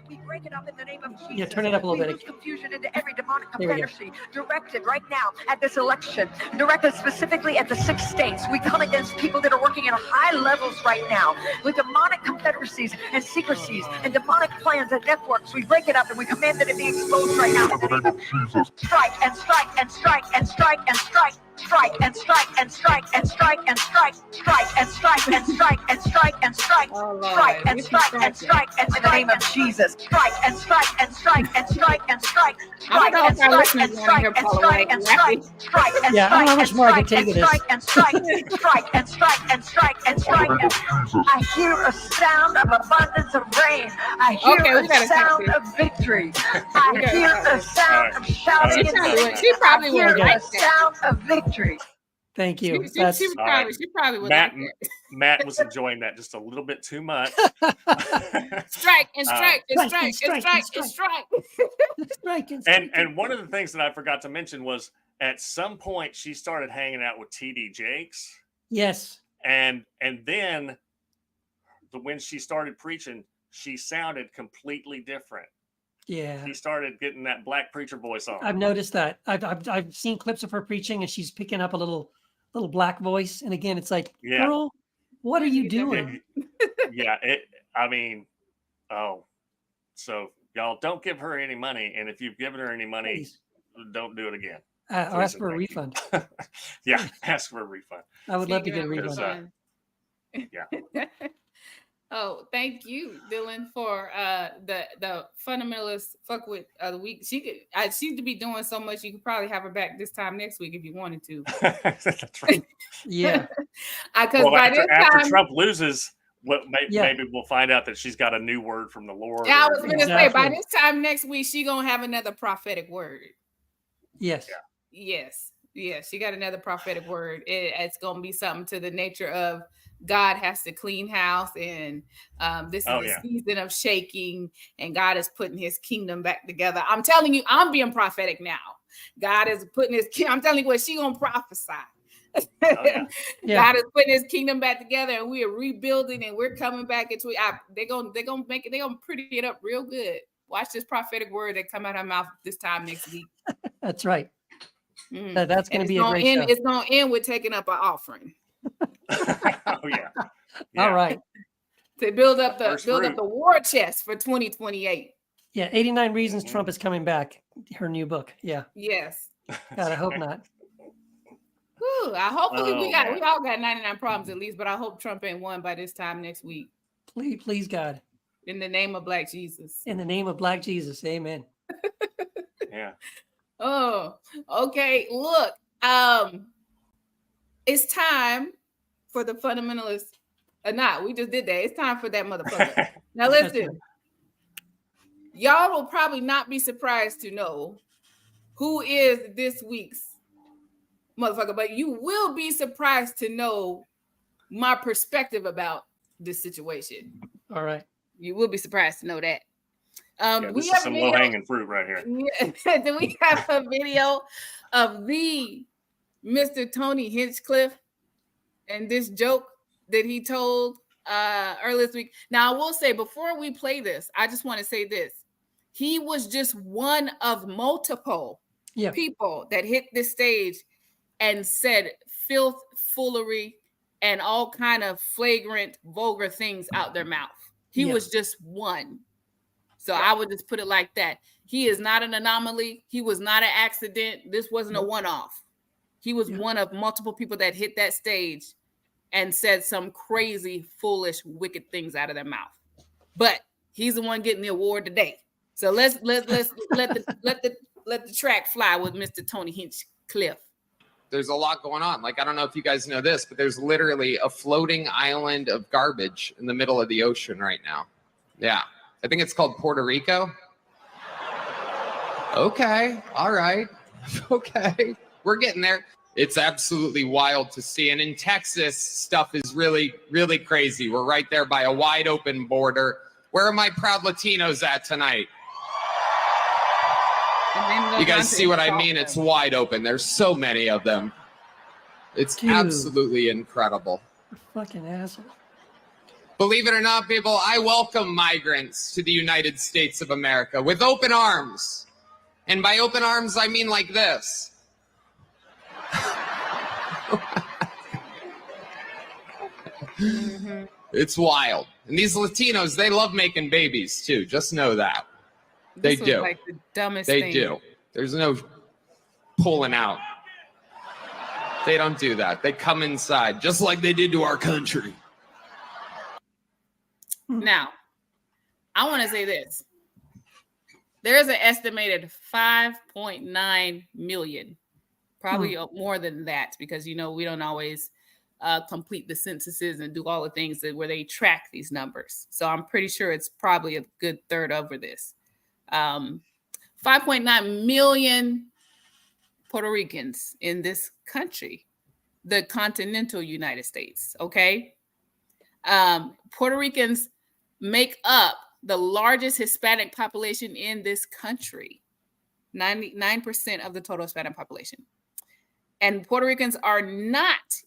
We break it up in the name of Jesus. Yeah, turn it up a little We bit. lose confusion into every demonic There we go. confederacy directed right now at this election, directed specifically at the 6 states. We come against people that are working at high levels right now with demonic confederacies and secrecies and demonic plans and networks. We break it up and we command that it be exposed right now in the name of Jesus. Strike and strike and strike and strike and strike. Strike and strike and strike and strike and strike, strike and strike and strike and strike and strike, strike and strike and strike and in the name of Jesus. Strike and strike and strike and strike and strike, strike and strike and strike and strike and strike, strike and Yeah, I don't know how much more I can strike take and of this. strike and strike, strike and strike and strike and strike. I hear a sound of abundance of rain. I hear Okay, we a gotta stop sound this. of victory. We I gotta hear stop a this. sound of shouting She and probably singing. She probably I hear would a like that. sound of victory. Thank She you. would That's probably would Matt, like that. Matt was enjoying that just a little bit too much. Strike and strike and Strike strike and and strike strike and and strike. strike and And one of the things that I forgot to mention was at some point she started hanging out with TD Jakes, yes. and then when she started preaching, she sounded completely different. Yeah. She started getting that black preacher voice on. I've noticed that. I've seen clips of her preaching and she's picking up a little black voice. And again, it's like, Yeah. girl, what are you Yeah. doing? Yeah, so y'all don't give her any money, and if you've given her any money, Please. don't do it again. Or ask and for a thank you. refund. Yeah, ask for a refund. I would love to get a Speaking of refund. Yeah. Oh, thank you, Dylan, for the fundamentalist fuck with the week. She seems to be doing so much. You could probably have her back this time next week if you wanted to. That's right. Yeah. Because Well, by after this time, Trump loses, Yeah. maybe we'll find out that she's got a new word from the Lord. I or- was going to say, by Exactly. this time next week, she gonna have another prophetic word. Yes. Yes, she got another prophetic word. It's gonna be something to the nature of God has to clean house, and this is the season of shaking, and God is putting His kingdom back together. I'm telling you, I'm being prophetic now. God is putting His. I'm telling you what she gonna prophesy. Yeah. God is putting His kingdom back together, and we are rebuilding, and we're coming back into it. They're gonna make it. They're gonna pretty it up real good. Watch this prophetic word that come out of her mouth this time next week. That's right. Mm. That's going to be a great end, show. It's gonna end with taking up an offering. Oh yeah. All right. To build up First the fruit. war chest for 2028. Yeah. 89 Reasons Trump is coming back. Her new book. Yeah. Yes. God, I hope not. Whew, hopefully we man. all got 99 problems at least, but I hope Trump ain't won by this time next week. Please, God. In the name of Black Jesus. In the name of Black Jesus. Amen. Yeah. Oh, okay. Look, it's time for the fundamentalists or not. We just did that. It's time for that motherfucker. Now listen, y'all will probably not be surprised to know who is this week's motherfucker, but you will be surprised to know my perspective about this situation. All right. You will be surprised to know that. This is some low-hanging fruit right here. Yeah. Do we have a video of the Mr. Tony Hinchcliffe and this joke that he told earlier this week? Now, I will say, before we play this, I just want to say this. He was just one of multiple people that hit this stage and said filth, foolery, and all kind of flagrant, vulgar things out their mouth. He was just one. So I would just put it like that. He is not an anomaly. He was not an accident. This wasn't a one-off. He was one of multiple people that hit that stage and said some crazy, foolish, wicked things out of their mouth. But he's the one getting the award today. So let's let the track fly with Mr. Tony Hinchcliffe. There's a lot going on. Like, I don't know if you guys know this, but there's literally a floating island of garbage in the middle of the ocean right now. Yeah. I think it's called Puerto Rico. Okay. All right. Okay. We're getting there. It's absolutely wild to see. And in Texas, stuff is really, really crazy. We're right there by a wide open border. Where are my proud Latinos at tonight? You guys see what I mean? It's wide open. There's so many of them. It's absolutely incredible. Fucking asshole. Believe it or not, people, I welcome migrants to the United States of America with open arms. And by open arms, I mean like this. It's wild. And these Latinos, they love making babies too. Just know that. They do. Like the dumbest they thing. do. There's no pulling out. They don't do that. They come inside, just like they did to our country. Now, I want to say this. There's an estimated 5.9 million, probably more than that, because, you know, we don't always complete the censuses and do all the things where they track these numbers. So I'm pretty sure it's probably a good third over this. 5.9 million Puerto Ricans in this country, the continental United States, okay? Puerto Ricans make up the largest Hispanic population in this country, 99% of the total Hispanic population. And Puerto Ricans are not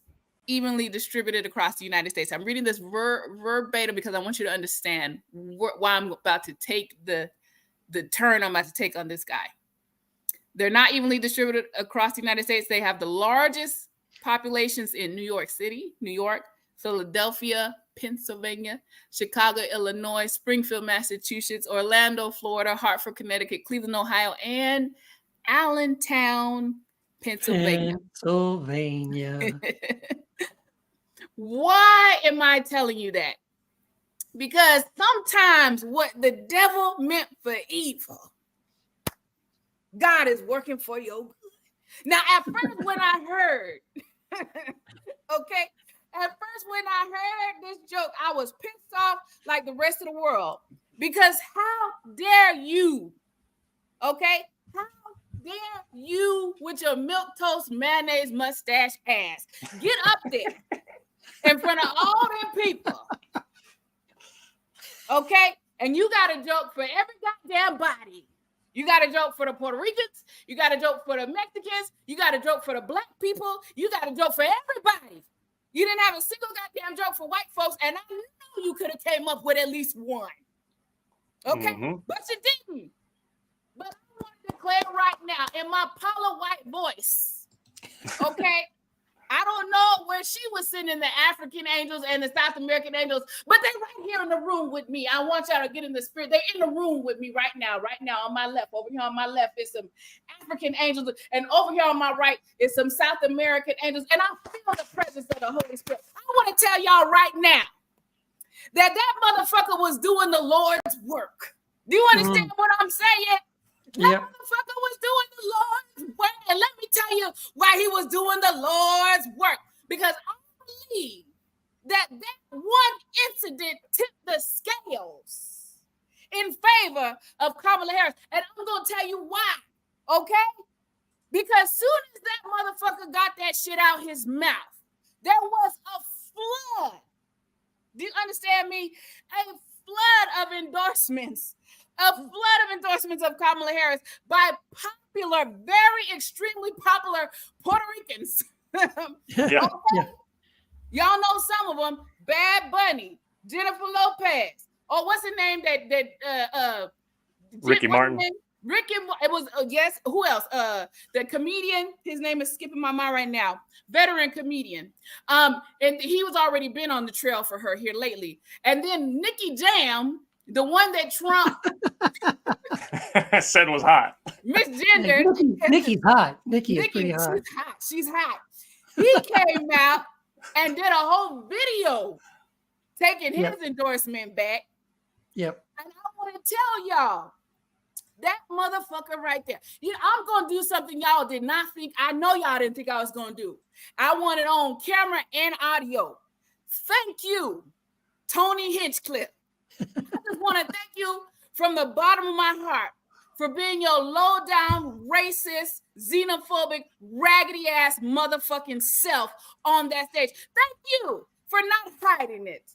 evenly distributed across the United States. I'm reading this verbatim because I want you to understand why I'm about to take the turn I'm about to take on this guy. They're not evenly distributed across the United States. They have the largest populations in New York City, New York, Philadelphia, Pennsylvania, Chicago, Illinois, Springfield, Massachusetts, Orlando, Florida, Hartford, Connecticut, Cleveland, Ohio, and Allentown, Pennsylvania. Why am I telling you that? Because sometimes what the devil meant for evil, God is working for your good. Now, at first when I heard, at first when I heard this joke, I was pissed off like the rest of the world. Because how dare you, how dare you with your milquetoast mayonnaise mustache ass get up there in front of all them people, and you got a joke for every goddamn body. You got a joke for the Puerto Ricans. You got a joke for the Mexicans. You got a joke for the black people. You got a joke for everybody. You didn't have a single goddamn joke for white folks, and I know you could have came up with at least one. But you didn't. But I want to declare right now in my Paula White voice, I don't know where she was sending the African angels and the South American angels, but they're right here in the room with me. I want y'all to get in the spirit. They're in the room with me right now on my left. Over here on my left is some African angels, and over here on my right is some South American angels, and I feel the presence of the Holy Spirit. I want to tell y'all right now that motherfucker was doing the Lord's work. Do you understand what I'm saying? That motherfucker was doing the Lord's work. And let me tell you why he was doing the Lord's work. Because I believe that one incident tipped the scales in favor of Kamala Harris. And I'm going to tell you why, okay? Because soon as that motherfucker got that shit out his mouth, there was a flood. Do you understand me? A flood of endorsements. A flood of endorsements of Kamala Harris by popular, very extremely popular Puerto Ricans. Yeah. Okay? Yeah. Y'all know some of them. Bad Bunny, Jennifer Lopez. Oh, what's the name Ricky Martin. Ricky, it was yes. Who else? The comedian. His name is skipping my mind right now. Veteran comedian. And he was already been on the trail for her here lately. And then Nikki Jam, the one that Trump said was hot. misgendered. Nikki's hot. Nikki is pretty hot. She's hot. She's hot. He came out and did a whole video taking his endorsement back. Yep. And I want to tell y'all, that motherfucker right there. You know, I'm going to do something y'all did not think. I know y'all didn't think I was going to do. I want it on camera and audio. Thank you, Tony Hinchcliffe. I just want to thank you from the bottom of my heart for being your low-down, racist, xenophobic, raggedy-ass motherfucking self on that stage. Thank you for not hiding it.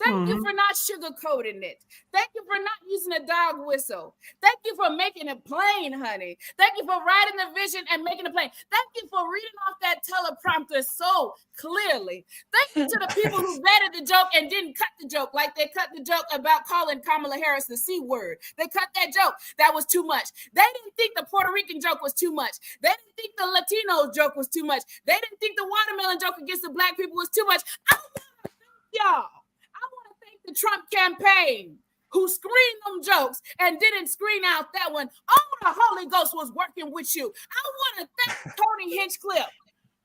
Thank you for not sugarcoating it. Thank you for not using a dog whistle. Thank you for making it plain, honey. Thank you for writing the vision and making it plain. Thank you for reading off that teleprompter so clearly. Thank you to the people who vetted the joke and didn't cut the joke like they cut the joke about calling Kamala Harris the C word. They cut that joke. That was too much. They didn't think the Puerto Rican joke was too much. They didn't think the Latino joke was too much. They didn't think the watermelon joke against the black people was too much. I want to thank y'all. The Trump campaign who screened them jokes and didn't screen out that one. Oh, the Holy Ghost was working with you. I want to thank Tony Hinchcliffe.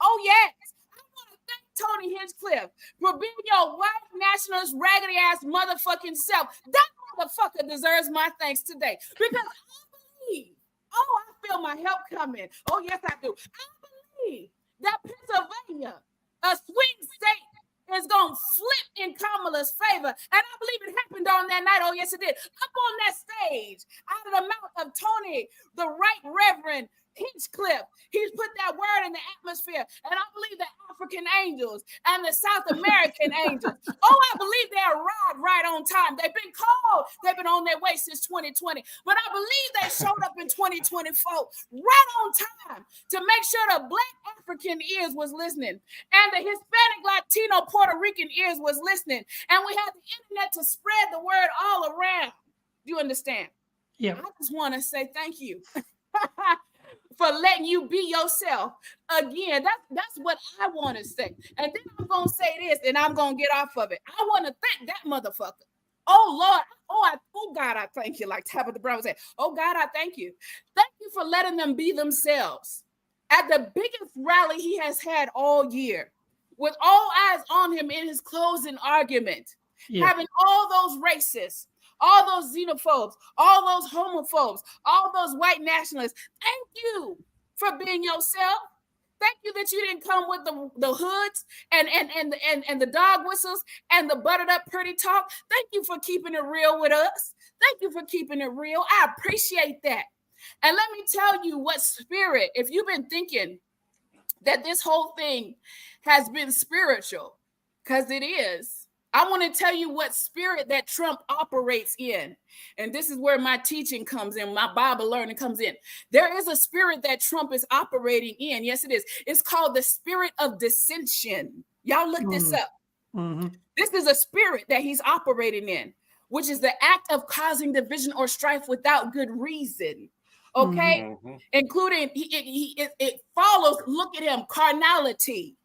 Oh, yes. I want to thank Tony Hinchcliffe for being your white nationalist, raggedy ass motherfucking self. That motherfucker deserves my thanks today because I believe, I feel my help coming. Oh, yes, I do. I believe that Pennsylvania, a swing state, is going to flip in Kamala's favor. And I believe it happened on that night. Oh, yes, it did. Up on that stage, out of the mouth of Tony, the Right Reverend Hinchcliffe, he's put that word in the atmosphere. And I believe the African angels and the South American angels, I believe they arrived right on time. They've been called. They've been on their way since 2020. But I believe they showed up in 2024 right on time to make sure the Black African ears was listening and the Hispanic, Latino, Puerto Rican ears was listening. And we had the internet to spread the word all around. You understand? Yeah. I just want to say thank you. For letting you be yourself again. That's what I want to say. And then I'm going to say this and I'm going to get off of it. I want to thank that motherfucker. Oh, Lord. Oh, God, I thank you. Like Tabitha Brown said, oh, God, I thank you. Thank you for letting them be themselves. At the biggest rally he has had all year, with all eyes on him in his closing argument, having all those racists, all those xenophobes, all those homophobes, all those white nationalists. Thank you for being yourself. Thank you that you didn't come with the hoods and the dog whistles and the buttered up pretty talk. Thank you for keeping it real with us. Thank you for keeping it real. I appreciate that. And let me tell you what spirit, if you've been thinking that this whole thing has been spiritual, because it is, I want to tell you what spirit that Trump operates in. And this is where my teaching comes in, my Bible learning comes in. There is a spirit that Trump is operating in. Yes, it is. It's called the spirit of dissension. Y'all look this up. Mm-hmm. This is a spirit that he's operating in, which is the act of causing division or strife without good reason. Okay? Mm-hmm. Including, it follows, look at him, carnality.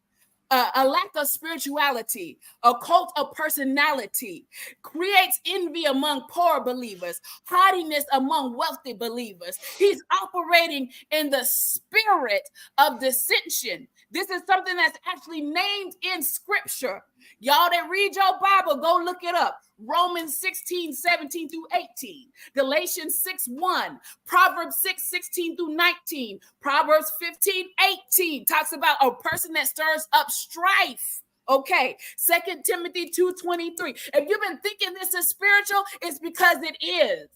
A lack of spirituality, a cult of personality, creates envy among poor believers, haughtiness among wealthy believers. He's operating in the spirit of dissension. This is something that's actually named in scripture. Y'all that read your Bible, go look it up. Romans 16, 17 through 18, Galatians 6, 1, Proverbs 6, 16 through 19, Proverbs 15, 18 talks about a person that stirs up strife. Okay, 2 Timothy 2:23. If you've been thinking this is spiritual, it's because it is.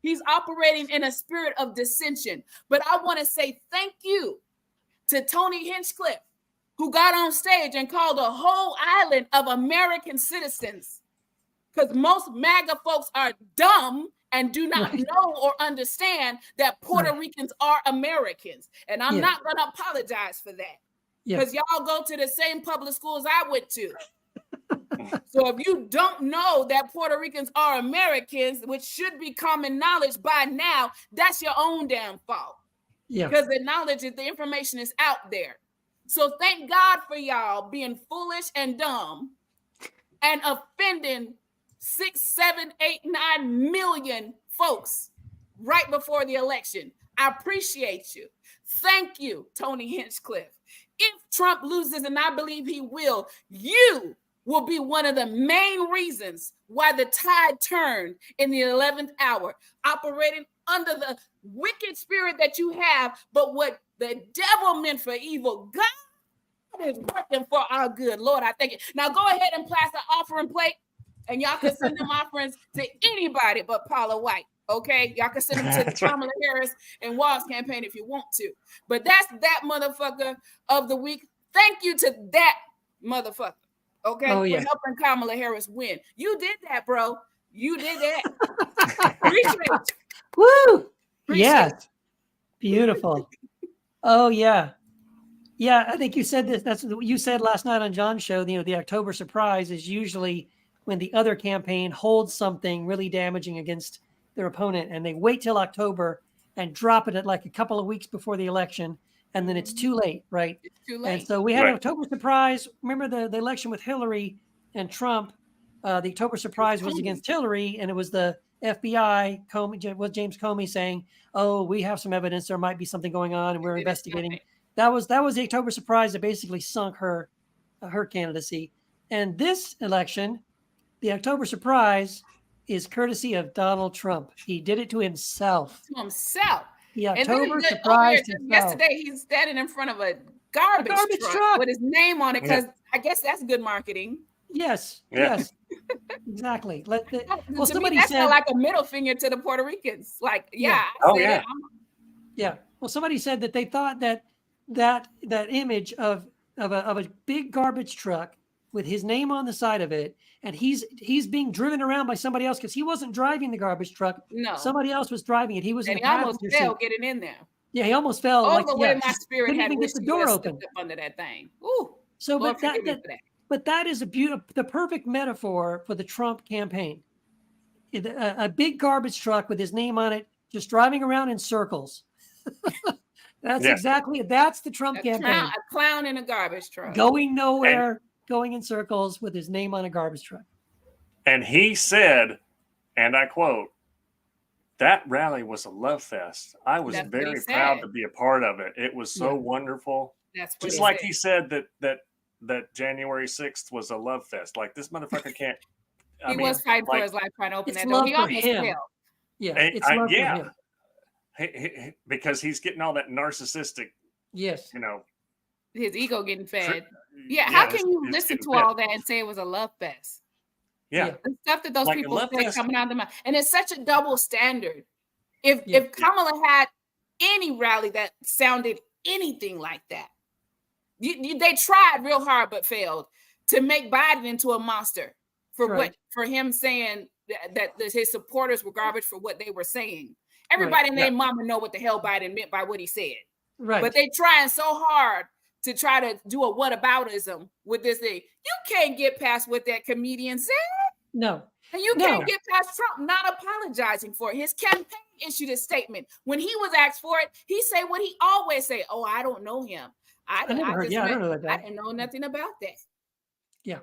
He's operating in a spirit of dissension. But I want to say thank you to Tony Hinchcliffe, who got on stage and called a whole island of American citizens, because most MAGA folks are dumb and do not know or understand that Puerto Ricans are Americans. And I'm not going to apologize for that, because y'all go to the same public schools I went to. So if you don't know that Puerto Ricans are Americans, which should be common knowledge by now, that's your own damn fault. Yeah. Because the knowledge, the information is out there. So thank God for y'all being foolish and dumb and offending 6, 7, 8, 9 million folks right before the election. I appreciate you. Thank you, Tony Hinchcliffe. If Trump loses, and I believe he will, you will be one of the main reasons why the tide turned in the 11th hour, operating under the wicked spirit that you have, but what the devil meant for evil, God is working for our good. Lord, I thank you. Now go ahead and pass the offering plate, and y'all can send them offerings to anybody but Paula White. Okay, y'all can send them to Kamala Harris and Wall's campaign if you want to. But that's that motherfucker of the week. Thank you to that motherfucker. Okay, for helping Kamala Harris win. You did that, bro. You did that. Appreciate you. Woo! Yes. Beautiful. Oh yeah. Yeah, I think you said this. That's what you said last night on John's show. You know, the October surprise is usually when the other campaign holds something really damaging against their opponent, and they wait till October and drop it at like a couple of weeks before the election, and then it's too late, right? It's too late. And so we had an October surprise. Remember the election with Hillary and Trump? The October surprise was against Hillary, and it was the FBI, James Comey saying, "Oh, we have some evidence. There might be something going on, and we're investigating." That was the October surprise that basically sunk her candidacy. And this election, the October surprise, is courtesy of Donald Trump. He did it to himself. The October surprised himself. Yesterday, he's standing in front of a garbage truck with his name on it, because I guess that's good marketing. Yes, exactly. Well, somebody said like a middle finger to the Puerto Ricans. Like, Well, somebody said that they thought that image of a big garbage truck with his name on the side of it, and he's being driven around by somebody else, because he wasn't driving the garbage truck. No, somebody else was driving it. He was in the almost passenger fell seat. getting in there. Yeah, he almost fell. All the way my spirit couldn't had even get the door open under that thing. Ooh. So, Lord, but that is the perfect metaphor for the Trump campaign. A big garbage truck with his name on it, just driving around in circles. That's the Trump campaign. A clown in a garbage truck. Going nowhere, going in circles with his name on a garbage truck. And he said, and I quote, "That rally was a love fest. I was very proud to be a part of it. It was so wonderful." That's just like he said that January 6th was a love fest. Like, this motherfucker can't. He was fighting for his life trying to open that door. He almost fell. Yeah, it's love for him. Because he's getting all that narcissistic. Yes. His ego getting fed. How can you listen to all that and say it was a love fest? Yeah. The stuff that those people say coming out of the mouth. And it's such a double standard. If Kamala had any rally that sounded anything like that, they tried real hard but failed to make Biden into a monster for him saying that his supporters were garbage for what they were saying. Everybody and their mama know what the hell Biden meant by what he said. Right. But they trying so hard to try to do a whataboutism with this thing. You can't get past what that comedian said. No. And you can't get past Trump not apologizing for it. His campaign issued a statement. When he was asked for it, he said what he always say. "Oh, I don't know him. I didn't know nothing about that." Yeah.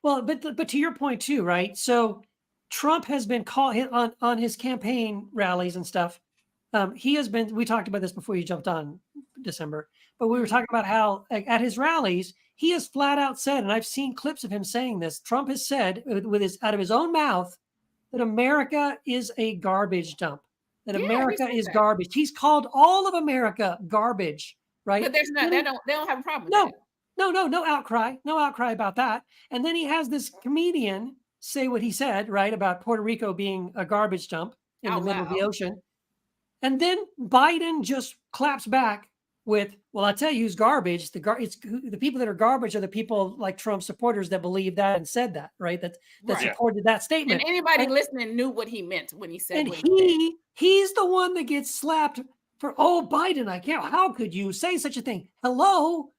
Well, but to your point too, right? So Trump has been called on his campaign rallies and stuff. He has been, we talked about this before you jumped on, December, but we were talking about how at his rallies, he has flat out said, and I've seen clips of him saying this, Trump has said out of his own mouth that America is a garbage dump, that America is garbage. He's called all of America garbage, right? But they don't have a problem with that. No outcry about that. And then he has this comedian say what he said, right, about Puerto Rico being a garbage dump in the Out middle of the loud. ocean. And then Biden just claps back with, "Well, I tell you who's garbage. The people that are garbage are the people like Trump supporters that believe that and said that, right? That Right. supported that And statement." anybody And, listening knew what he meant when he said and what he said. he's the one that gets slapped for, "Oh, Biden, I can't. How could you say such a thing? Hello,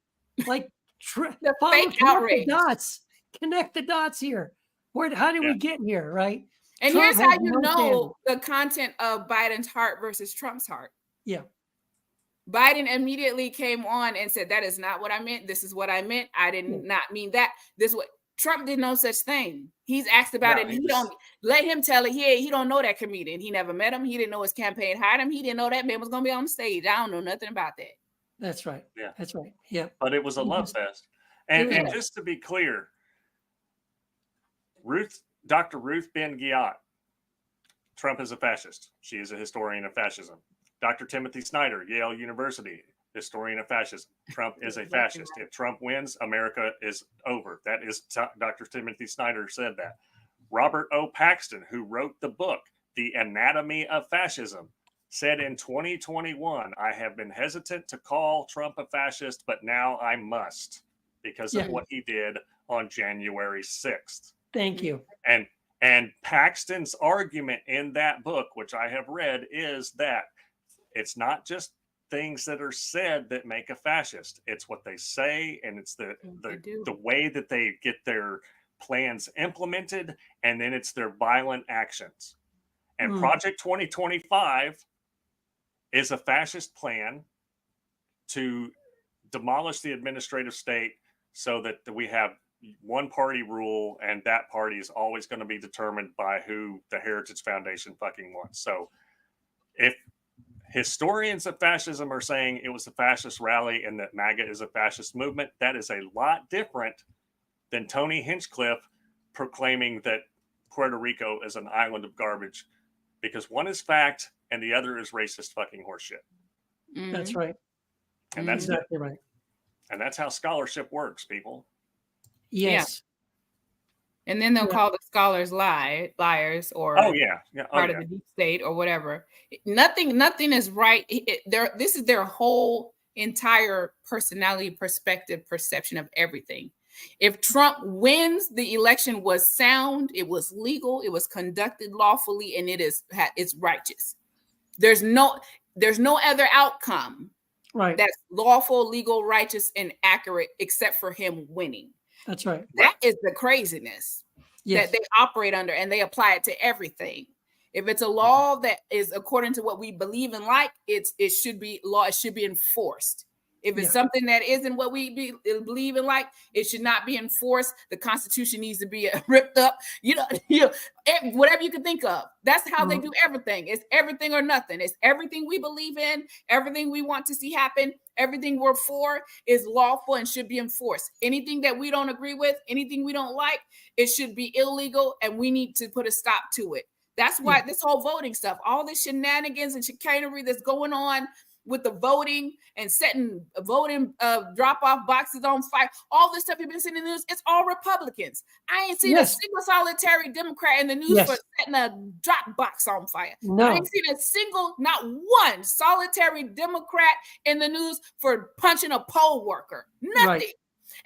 like The follow, fake connect the outrage. dots. Connect the dots here. How did Yeah. we get here, right?" And Trump here's how has you no standing. know the content of Biden's heart versus Trump's heart. Yeah. Biden immediately came on and said, "That is not what I meant. This is what I meant. I did not mean that. This is what." Trump did no such thing. He's asked about No, it. And he he just- don't let him tell it. He don't know that comedian. He never met him. He didn't know his campaign hired him. He didn't know that man was going to be on the stage. I don't know nothing about that. That's right. Yeah. That's right. Yeah. But it was a He love just- fest. And, was. and just to be clear, Dr. Ruth Ben-Ghiat, Trump is a fascist. She is a historian of fascism. Dr. Timothy Snyder, Yale University, historian of fascism. Trump is a fascist. If Trump wins, America is over. That is Dr. Timothy Snyder said that. Robert O. Paxton, who wrote the book, The Anatomy of Fascism, said in 2021, "I have been hesitant to call Trump a fascist, but now I must because of what he did on January 6th. Thank you. And Paxton's argument in that book, which I have read, is that it's not just things that are said that make a fascist. It's what they say, and it's the way that they get their plans implemented, and then it's their violent actions. And Project 2025 is a fascist plan to demolish the administrative state so that we have one party rule, and that party is always going to be determined by who the Heritage Foundation fucking wants. So if historians of fascism are saying it was a fascist rally and that MAGA is a fascist movement, that is a lot different than Tony Hinchcliffe proclaiming that Puerto Rico is an island of garbage, because one is fact and the other is racist fucking horseshit. That's right. And that's exactly right. And that's how scholarship works, people. Yes. Yeah. And then they'll call the scholars liars or part of the deep state or whatever. Nothing is right. This is their whole entire personality, perspective, perception of everything. If Trump wins, the election was sound, it was legal, it was conducted lawfully, and it's righteous. There's no other outcome that's lawful, legal, righteous, and accurate except for him winning. That's right. That is the craziness that they operate under, and they apply it to everything. If it's a law that is according to what we believe in, it should be law. It should be enforced. If it's something that isn't what we believe in, it should not be enforced. The Constitution needs to be ripped up. Whatever you can think of. That's how they do everything. It's everything or nothing. It's everything we believe in, everything we want to see happen, everything we're for is lawful and should be enforced. Anything that we don't agree with, anything we don't like, it should be illegal, and we need to put a stop to it. That's why this whole voting stuff, all this shenanigans and chicanery that's going on with the voting and setting voting drop-off boxes on fire, all this stuff you've been seeing in the news, it's all Republicans. I ain't seen a single solitary Democrat in the news for setting a drop box on fire. No. I ain't seen a single, not one solitary Democrat in the news for punching a poll worker. Nothing. Right.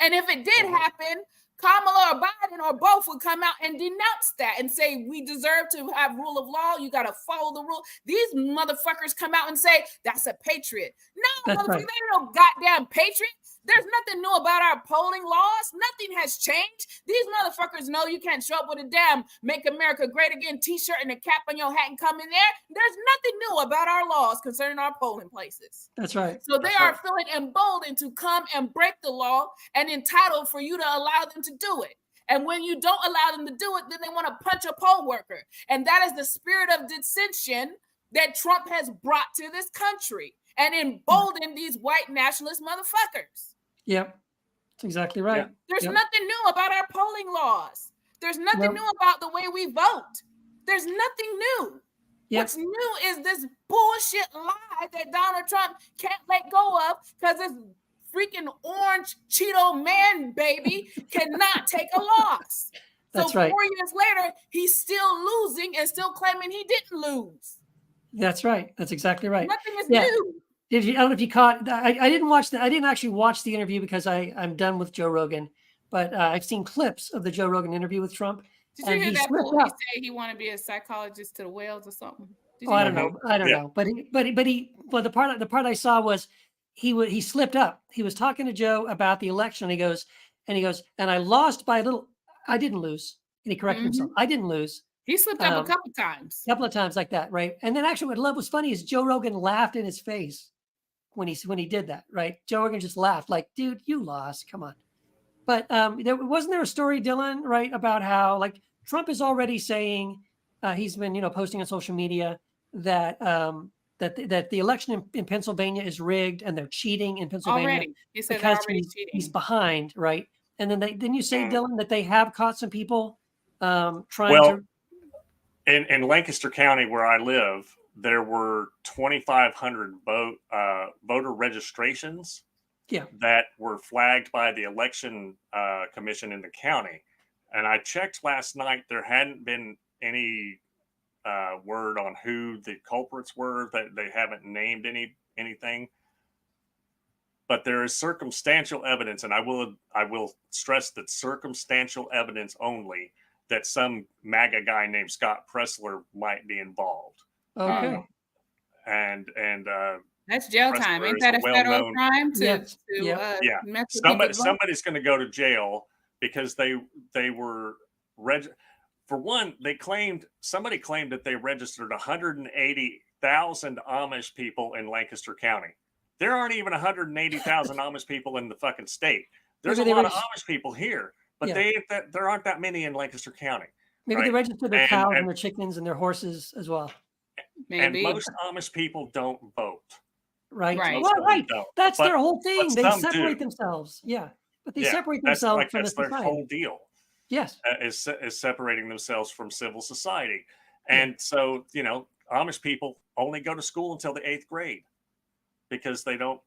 And if it did happen, Kamala or Biden or both would come out and denounce that and say, we deserve to have rule of law. You got to follow the rule. These motherfuckers come out and say, that's a patriot. No, motherfuckers, they ain't no goddamn patriot. There's nothing new about our polling laws. Nothing has changed. These motherfuckers know you can't show up with a damn Make America Great Again t-shirt and a cap on your hat and come in there. There's nothing new about our laws concerning our polling places. That's right. So they are feeling emboldened to come and break the law and entitled for you to allow them to do it. And when you don't allow them to do it, then they want to punch a poll worker. And that is the spirit of dissension that Trump has brought to this country and emboldened these white nationalist motherfuckers. Yep. That's exactly right. There's nothing new about our polling laws. There's nothing new about the way we vote. There's nothing new. What's new is this bullshit lie that Donald Trump can't let go of because it's freaking orange Cheeto man baby cannot take a loss. That's so right. 4 years later, he's still losing and still claiming he didn't lose. That's right. That's exactly right. Nothing is Yeah. new. I don't know if you caught. I didn't watch I didn't actually watch the interview because I'm done with Joe Rogan. But I've seen clips of the Joe Rogan interview with Trump. Did you and hear he that slipped fool? He up. said he wanted to be a psychologist to the whales or something. Did Oh, you I hear don't that? know. I don't Yeah. know. But the part I saw was he slipped up. He was talking to Joe about the election. And he goes, and I lost by a little. I didn't lose. And he corrected himself. I didn't lose. He slipped up a couple times. A couple of times like that, right? And then actually, what I love was funny is Joe Rogan laughed in his face when he did that, right? Joe Rogan just laughed, like, "Dude, you lost. Come on." But there a story, Dylan, right, about how like Trump is already saying he's been posting on social media that that the election in Pennsylvania is rigged and they're cheating in Pennsylvania Already, he said they're because already he's cheating. behind, right? And then didn't you say, Dylan, that they have caught some people trying Well, to? In Lancaster County, where I live, there were 2,500 voter registrations that were flagged by the election commission in the county. And I checked last night; there hadn't been any word on who the culprits were. That they haven't named anything. But there is circumstantial evidence, and I will stress that circumstantial evidence only, that some MAGA guy named Scott Pressler might be involved. Okay. And that's jail Pressler time. Ain't is that a a federal well-known- crime to Yes. Yeah. mess with people's votes? Somebody's going to go to jail because they were for one, somebody claimed that they registered 180,000 Amish people in Lancaster County. There aren't even 180,000 Amish people in the fucking state. There's Maybe a they lot of Amish people here, but there aren't that many in Lancaster County. Maybe they right? register their And- cows and- and their chickens and their horses as well, Maybe. And most Amish people don't vote. right? Right. Well, Most of them right. don't. That's But- their whole thing. but They some separate do. themselves. Yeah, but they Yeah, separate that's themselves like from the that's their society. whole deal. Yes. Is separating themselves from civil society. And so, Amish people only go to school until the 8th grade because they don't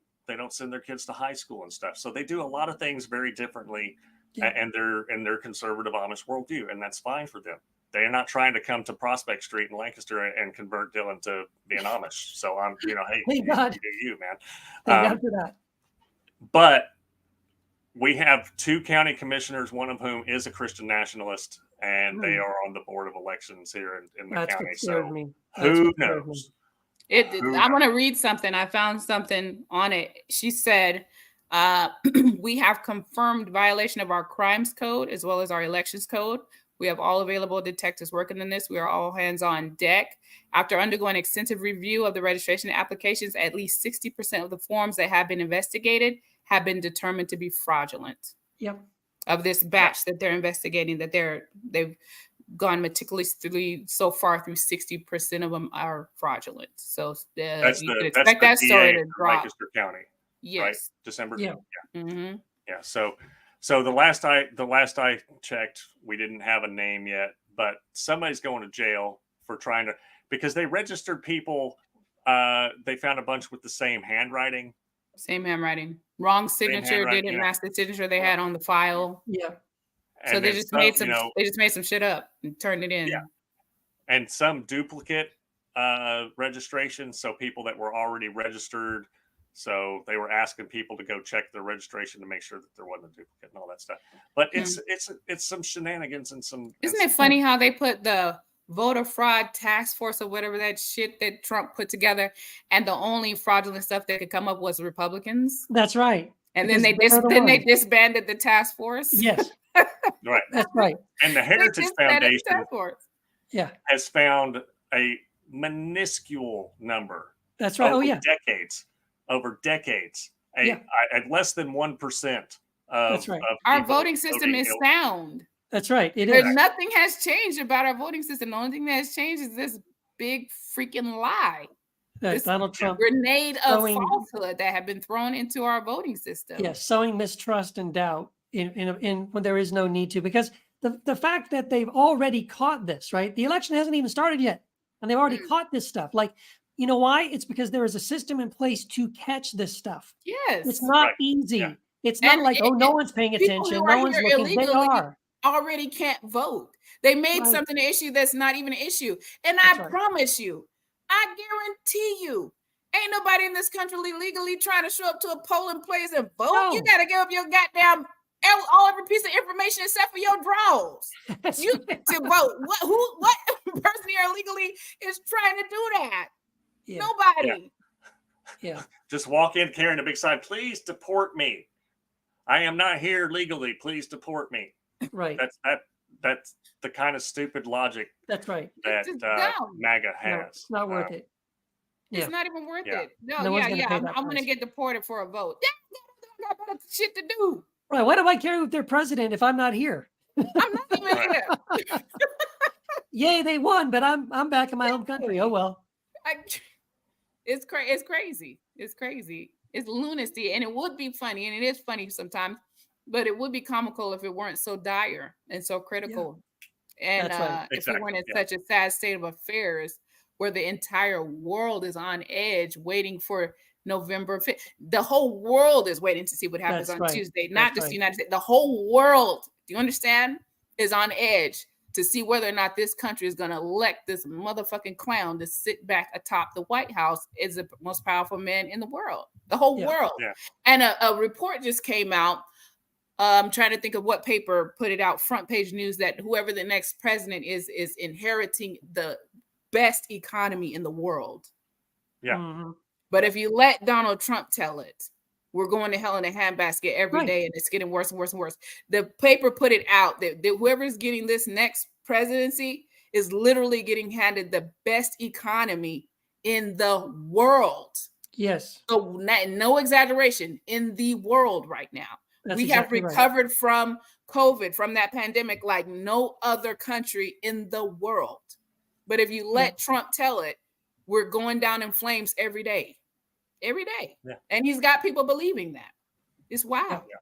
send their kids to high school and stuff. So they do a lot of things very differently, and they're in their conservative Amish worldview, and that's fine for them. They're not trying to come to Prospect Street in Lancaster and convert Dylan to be an Amish. So I'm, hey, Thank God. you do you, man. Thank God for that. But we have 2 county commissioners, one of whom is a Christian nationalist, and they are on the board of elections here in the That's county. what scared So me. who knows? I want to read something. I found something on it. She said, we have confirmed violation of our crimes code as well as our elections code. We have all available detectives working on this. We are all hands on deck. After undergoing extensive review of the registration applications, at least 60% of the forms that have been investigated have been determined to be fraudulent. Yep. Of this batch that they're investigating, that they've gone meticulously so far through 60% of them are fraudulent. So you could expect that story to drop. Lancaster County, Yes. right? December. Yeah. Mm-hmm. Yeah. So the last I checked, we didn't have a name yet, but somebody's going to jail for because they registered people. They found a bunch with the same handwriting. Same handwriting. Wrong signature didn't match the signature they had on the file. Yeah. So they just made some shit up and turned it in. Yeah. And some duplicate registration. So people that were already registered. So they were asking people to go check their registration to make sure that there wasn't a duplicate and all that stuff. But it's some shenanigans and some. Isn't it funny how they put the voter fraud task force or whatever that shit that Trump put together, and the only fraudulent stuff they could come up was Republicans? That's right. And then they disbanded the task force. Yes. Right. That's right. And the Heritage Foundation has found a minuscule number. That's right. Over decades. At less than 1% of. That's right. Our voting system is sound. That's right. It is. is. Nothing has changed about our voting system. The only thing that has changed is this big freaking lie. That Donald Trump grenade of falsehood that have been thrown into our voting system. Yes, sowing mistrust and doubt in when there is no need to, because the fact that they've already caught this, right? The election hasn't even started yet, and they've already caught this stuff. Like You know why? It's because there is a system in place to catch this stuff. Yes. It's not Right. easy. Yeah. It's not And like, oh, no one's paying people attention. who No are one's here looking. They illegally are. already can't vote. They made Right. something an issue that's not even an issue. And That's I right. promise you, I guarantee you, ain't nobody in this country legally trying to show up to a polling place and vote. You No. got to give up your goddamn every piece of information except for your draws. That's You right. to vote. What person here illegally is trying to do that? Yeah. Nobody. Yeah. Just walk in carrying a big sign. Please deport me. I am not here legally. Please deport me. Right. That's the kind of stupid logic That's right. that It's dumb. MAGA No, has. it's not worth it. It's Yeah. not even worth Yeah. it. No, No one's gonna pay I'm that going to price. get deported for a vote. I got better shit to do. Right. Why do I care with their president if I'm not here? I'm not even Right. here. Yay, they won, but I'm back in my home country. Oh well. It's crazy. It's crazy. It's lunacy, and it would be funny, and it is funny sometimes, but it would be comical if it weren't so dire and so critical, and That's right. if we weren't in such a sad state of affairs where the entire world is on edge, waiting for November 5th. The whole world is waiting to see what happens That's on right. Tuesday, not That's just right. the United States. The whole world, do you understand, is on edge to see whether or not this country is going to elect this motherfucking clown to sit back atop the White House as the most powerful man in the world, the whole Yeah. world. Yeah. And a report just came out. I'm trying to think of what paper put it out, front page news, that whoever the next president is inheriting the best economy in the world. Yeah. Mm-hmm. But if you let Donald Trump tell it, we're going to hell in a handbasket every Right. day, and it's getting worse and worse and worse. The paper put it out that whoever's getting this next presidency is literally getting handed the best economy in the world. Yes. So no exaggeration, in the world right now. That's We exactly have right. recovered from COVID, from that pandemic, like no other country in the world. But if you let Trump tell it, we're going down in flames every day. Every day. Yeah. And he's got people believing that. It's wild. Yeah.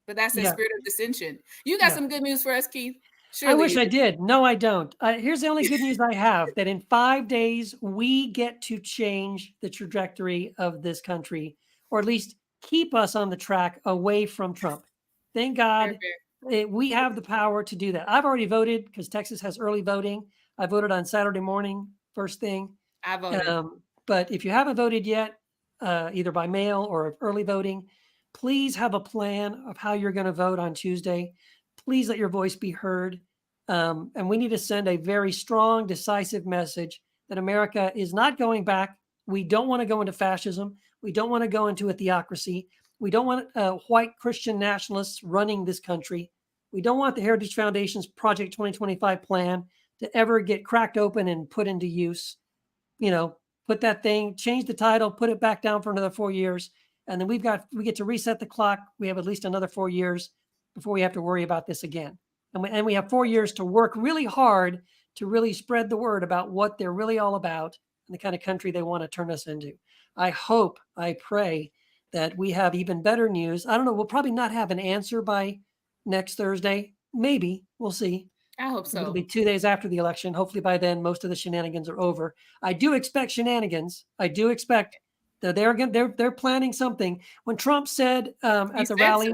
But that's the Yeah. spirit of dissension. You got Yeah. some good news for us, Keith? I Surely wish you I do. did. No, I don't. Here's the only good news I have, that in 5 days, we get to change the trajectory of this country, or at least keep us on the track away from Trump. Thank God we have the power to do that. I've already voted because Texas has early voting. I voted on Saturday morning, first thing. I voted. But if you haven't voted yet, either by mail or early voting, please have a plan of how you're going to vote on Tuesday. Please let your voice be heard. And we need to send a very strong, decisive message that America is not going back. We don't want to go into fascism. We don't want to go into a theocracy. We don't want white Christian nationalists running this country. We don't want the Heritage Foundation's Project 2025 plan to ever get cracked open and put into use. You know, put that thing, change the title, put it back down for another 4 years. And then we get to reset the clock. We have at least another 4 years before we have to worry about this again. And we have 4 years to work really hard to really spread the word about what they're really all about and the kind of country they want to turn us into. I hope, I pray that we have even better news. I don't know. We'll probably not have an answer by next Thursday. Maybe. We'll see. I hope so. It'll be 2 days after the election. Hopefully by then, most of the shenanigans are over. I do expect shenanigans. I do expect that they're planning something. When Trump said at the rally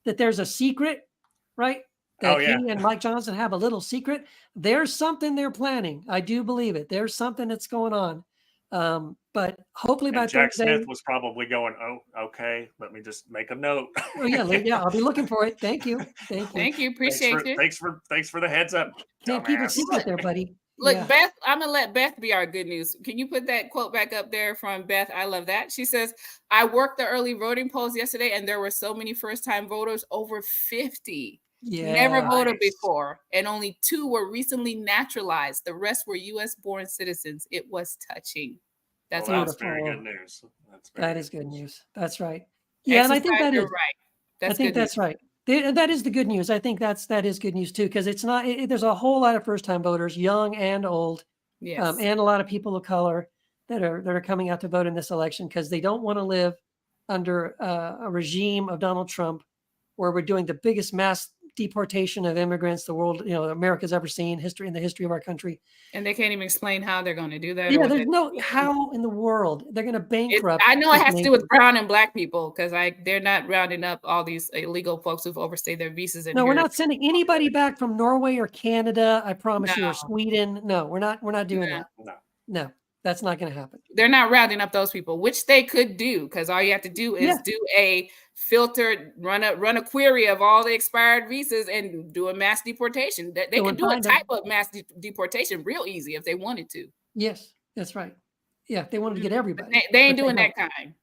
that there's a secret, right? That he and Mike Johnson have a little secret. There's something they're planning. I do believe it. There's something that's going on. But hopefully by Jack Thursday, Smith was probably going, "Oh, okay. Let me just make a note." Oh yeah, I'll be looking for it. Thank you. Thank you. Appreciate you. Thanks for the heads up. Can't keep a dumbass. secret there, buddy. Look, Yeah. Beth, I'm going to let Beth be our good news. Can you put that quote back up there from Beth? I love that. She says, I worked the early voting polls yesterday, and there were so many first-time voters, over 50. Yeah. Never voted before, and only 2 were recently naturalized. The rest were U.S.-born citizens. It was touching. That's Well, all. that's very good news. That is good news. That's right. Yeah, and I think that is right. I think that's right. That is the good news. I think that is good news too, because it's not. There's a whole lot of first-time voters, young and old, Yes. and a lot of people of color that are coming out to vote in this election because they don't want to live under a regime of Donald Trump, where we're doing the biggest mass deportation of immigrants the world, America's ever seen in the history of our country. And they can't even explain how they're going to do that. Yeah, there's no how in the world they're going to bankrupt. I know it has to do nation. with brown and black people because they're not rounding up all these illegal folks who've overstayed their visas. No, we're not sending anybody back from Norway or Canada. I promise you, No. or Sweden. No, we're not doing that. No, that's not going to happen. They're not rounding up those people, which they could do because all you have to do is do a filtered run a query of all the expired visas and do a mass deportation. They can do a type of mass deportation real easy if they wanted to. Yes, that's right. Yeah, if they wanted to get everybody. They ain't doing that kind.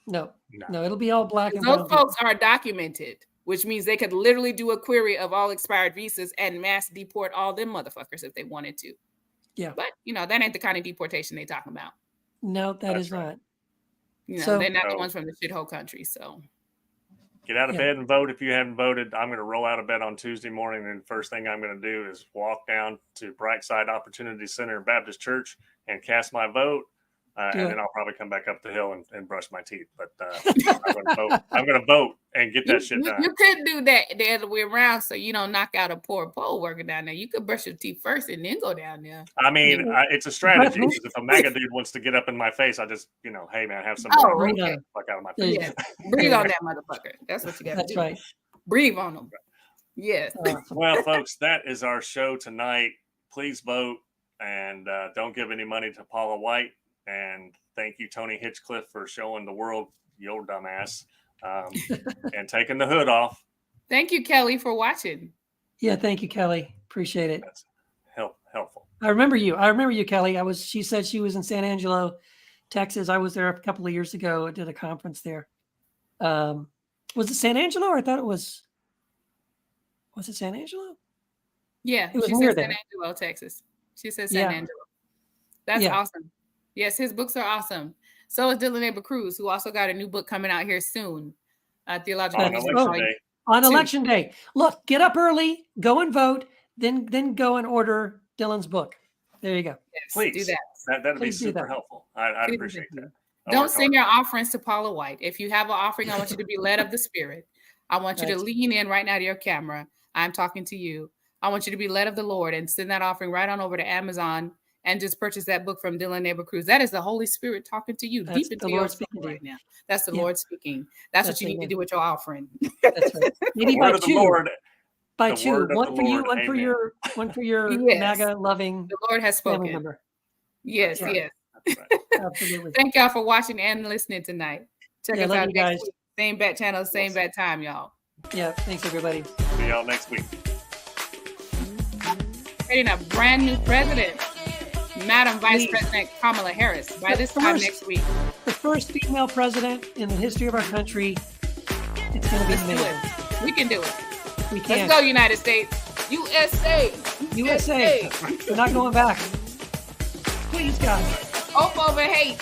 No, it'll be all black and those folks are documented, which means they could literally do a query of all expired visas and mass deport all them motherfuckers if they wanted to. Yeah. But, that ain't the kind of deportation they talking about. No, that's not. They're not the ones from the shithole country, so. Get out of bed and vote if you haven't voted. I'm going to roll out of bed on Tuesday morning, and first thing I'm going to do is walk down to Brightside Opportunity Center Baptist Church and cast my vote. And then I'll probably come back up the hill and brush my teeth. But I'm going to vote and get that shit done. You couldn't do that the other way around, so you don't knock out a poor poll worker down there. You could brush your teeth first and then go down there. I mean, it's a strategy. Because if a MAGA dude wants to get up in my face, I just, hey man, have some fuck out of my face. Yeah. Breathe on that motherfucker. That's what you got to do. That's right. Breathe on them. Yes. Well, folks, that is our show tonight. Please vote and don't give any money to Paula White. And thank you, Tony Hitchcliffe, for showing the world your dumbass and taking the hood off. Thank you, Kelly, for watching. Yeah, thank you, Kelly. Appreciate it. That's helpful. I remember you, Kelly. She said she was in San Angelo, Texas. I was there a couple of years ago. I did a conference there. Was it San Angelo, or I thought it was it San Angelo? Yeah, it was she near said there. San Angelo, Texas. She said San Angelo. That's awesome. Yes, his books are awesome. So is Dylan Neighbor Cruz, who also got a new book coming out here soon. Theological on election day. Look, get up early, go and vote, then go and order Dylan's book. There you go. Yes, please do that. That'd be super helpful. I'd appreciate that. Don't send your offerings to Paula White. If you have an offering, I want you to be led of the Spirit. I want you to lean in right now to your camera. I'm talking to you. I want you to be led of the Lord and send that offering right on over to Amazon and just purchase that book from Dylan Neighbor Cruz. That is the Holy Spirit talking to you deep into your soul right now. That's the Lord speaking. That's what you need to do with your offering. That's right. Maybe by two. By two. One for you, one for your MAGA loving. The Lord has spoken. Member. Yes, yes. That's right. Absolutely. Thank y'all for watching and listening tonight. Check us out next week. Same bat channel, same bat time, y'all. Yeah, thanks everybody. See y'all next week. Creating a brand new president. Madam Vice President Kamala Harris by this time next week. The first female president in the history of our country. It's going to be amazing. We can do it. We can. Let's go, United States. USA. USA. We're not going back. Please, God. Hope over hate.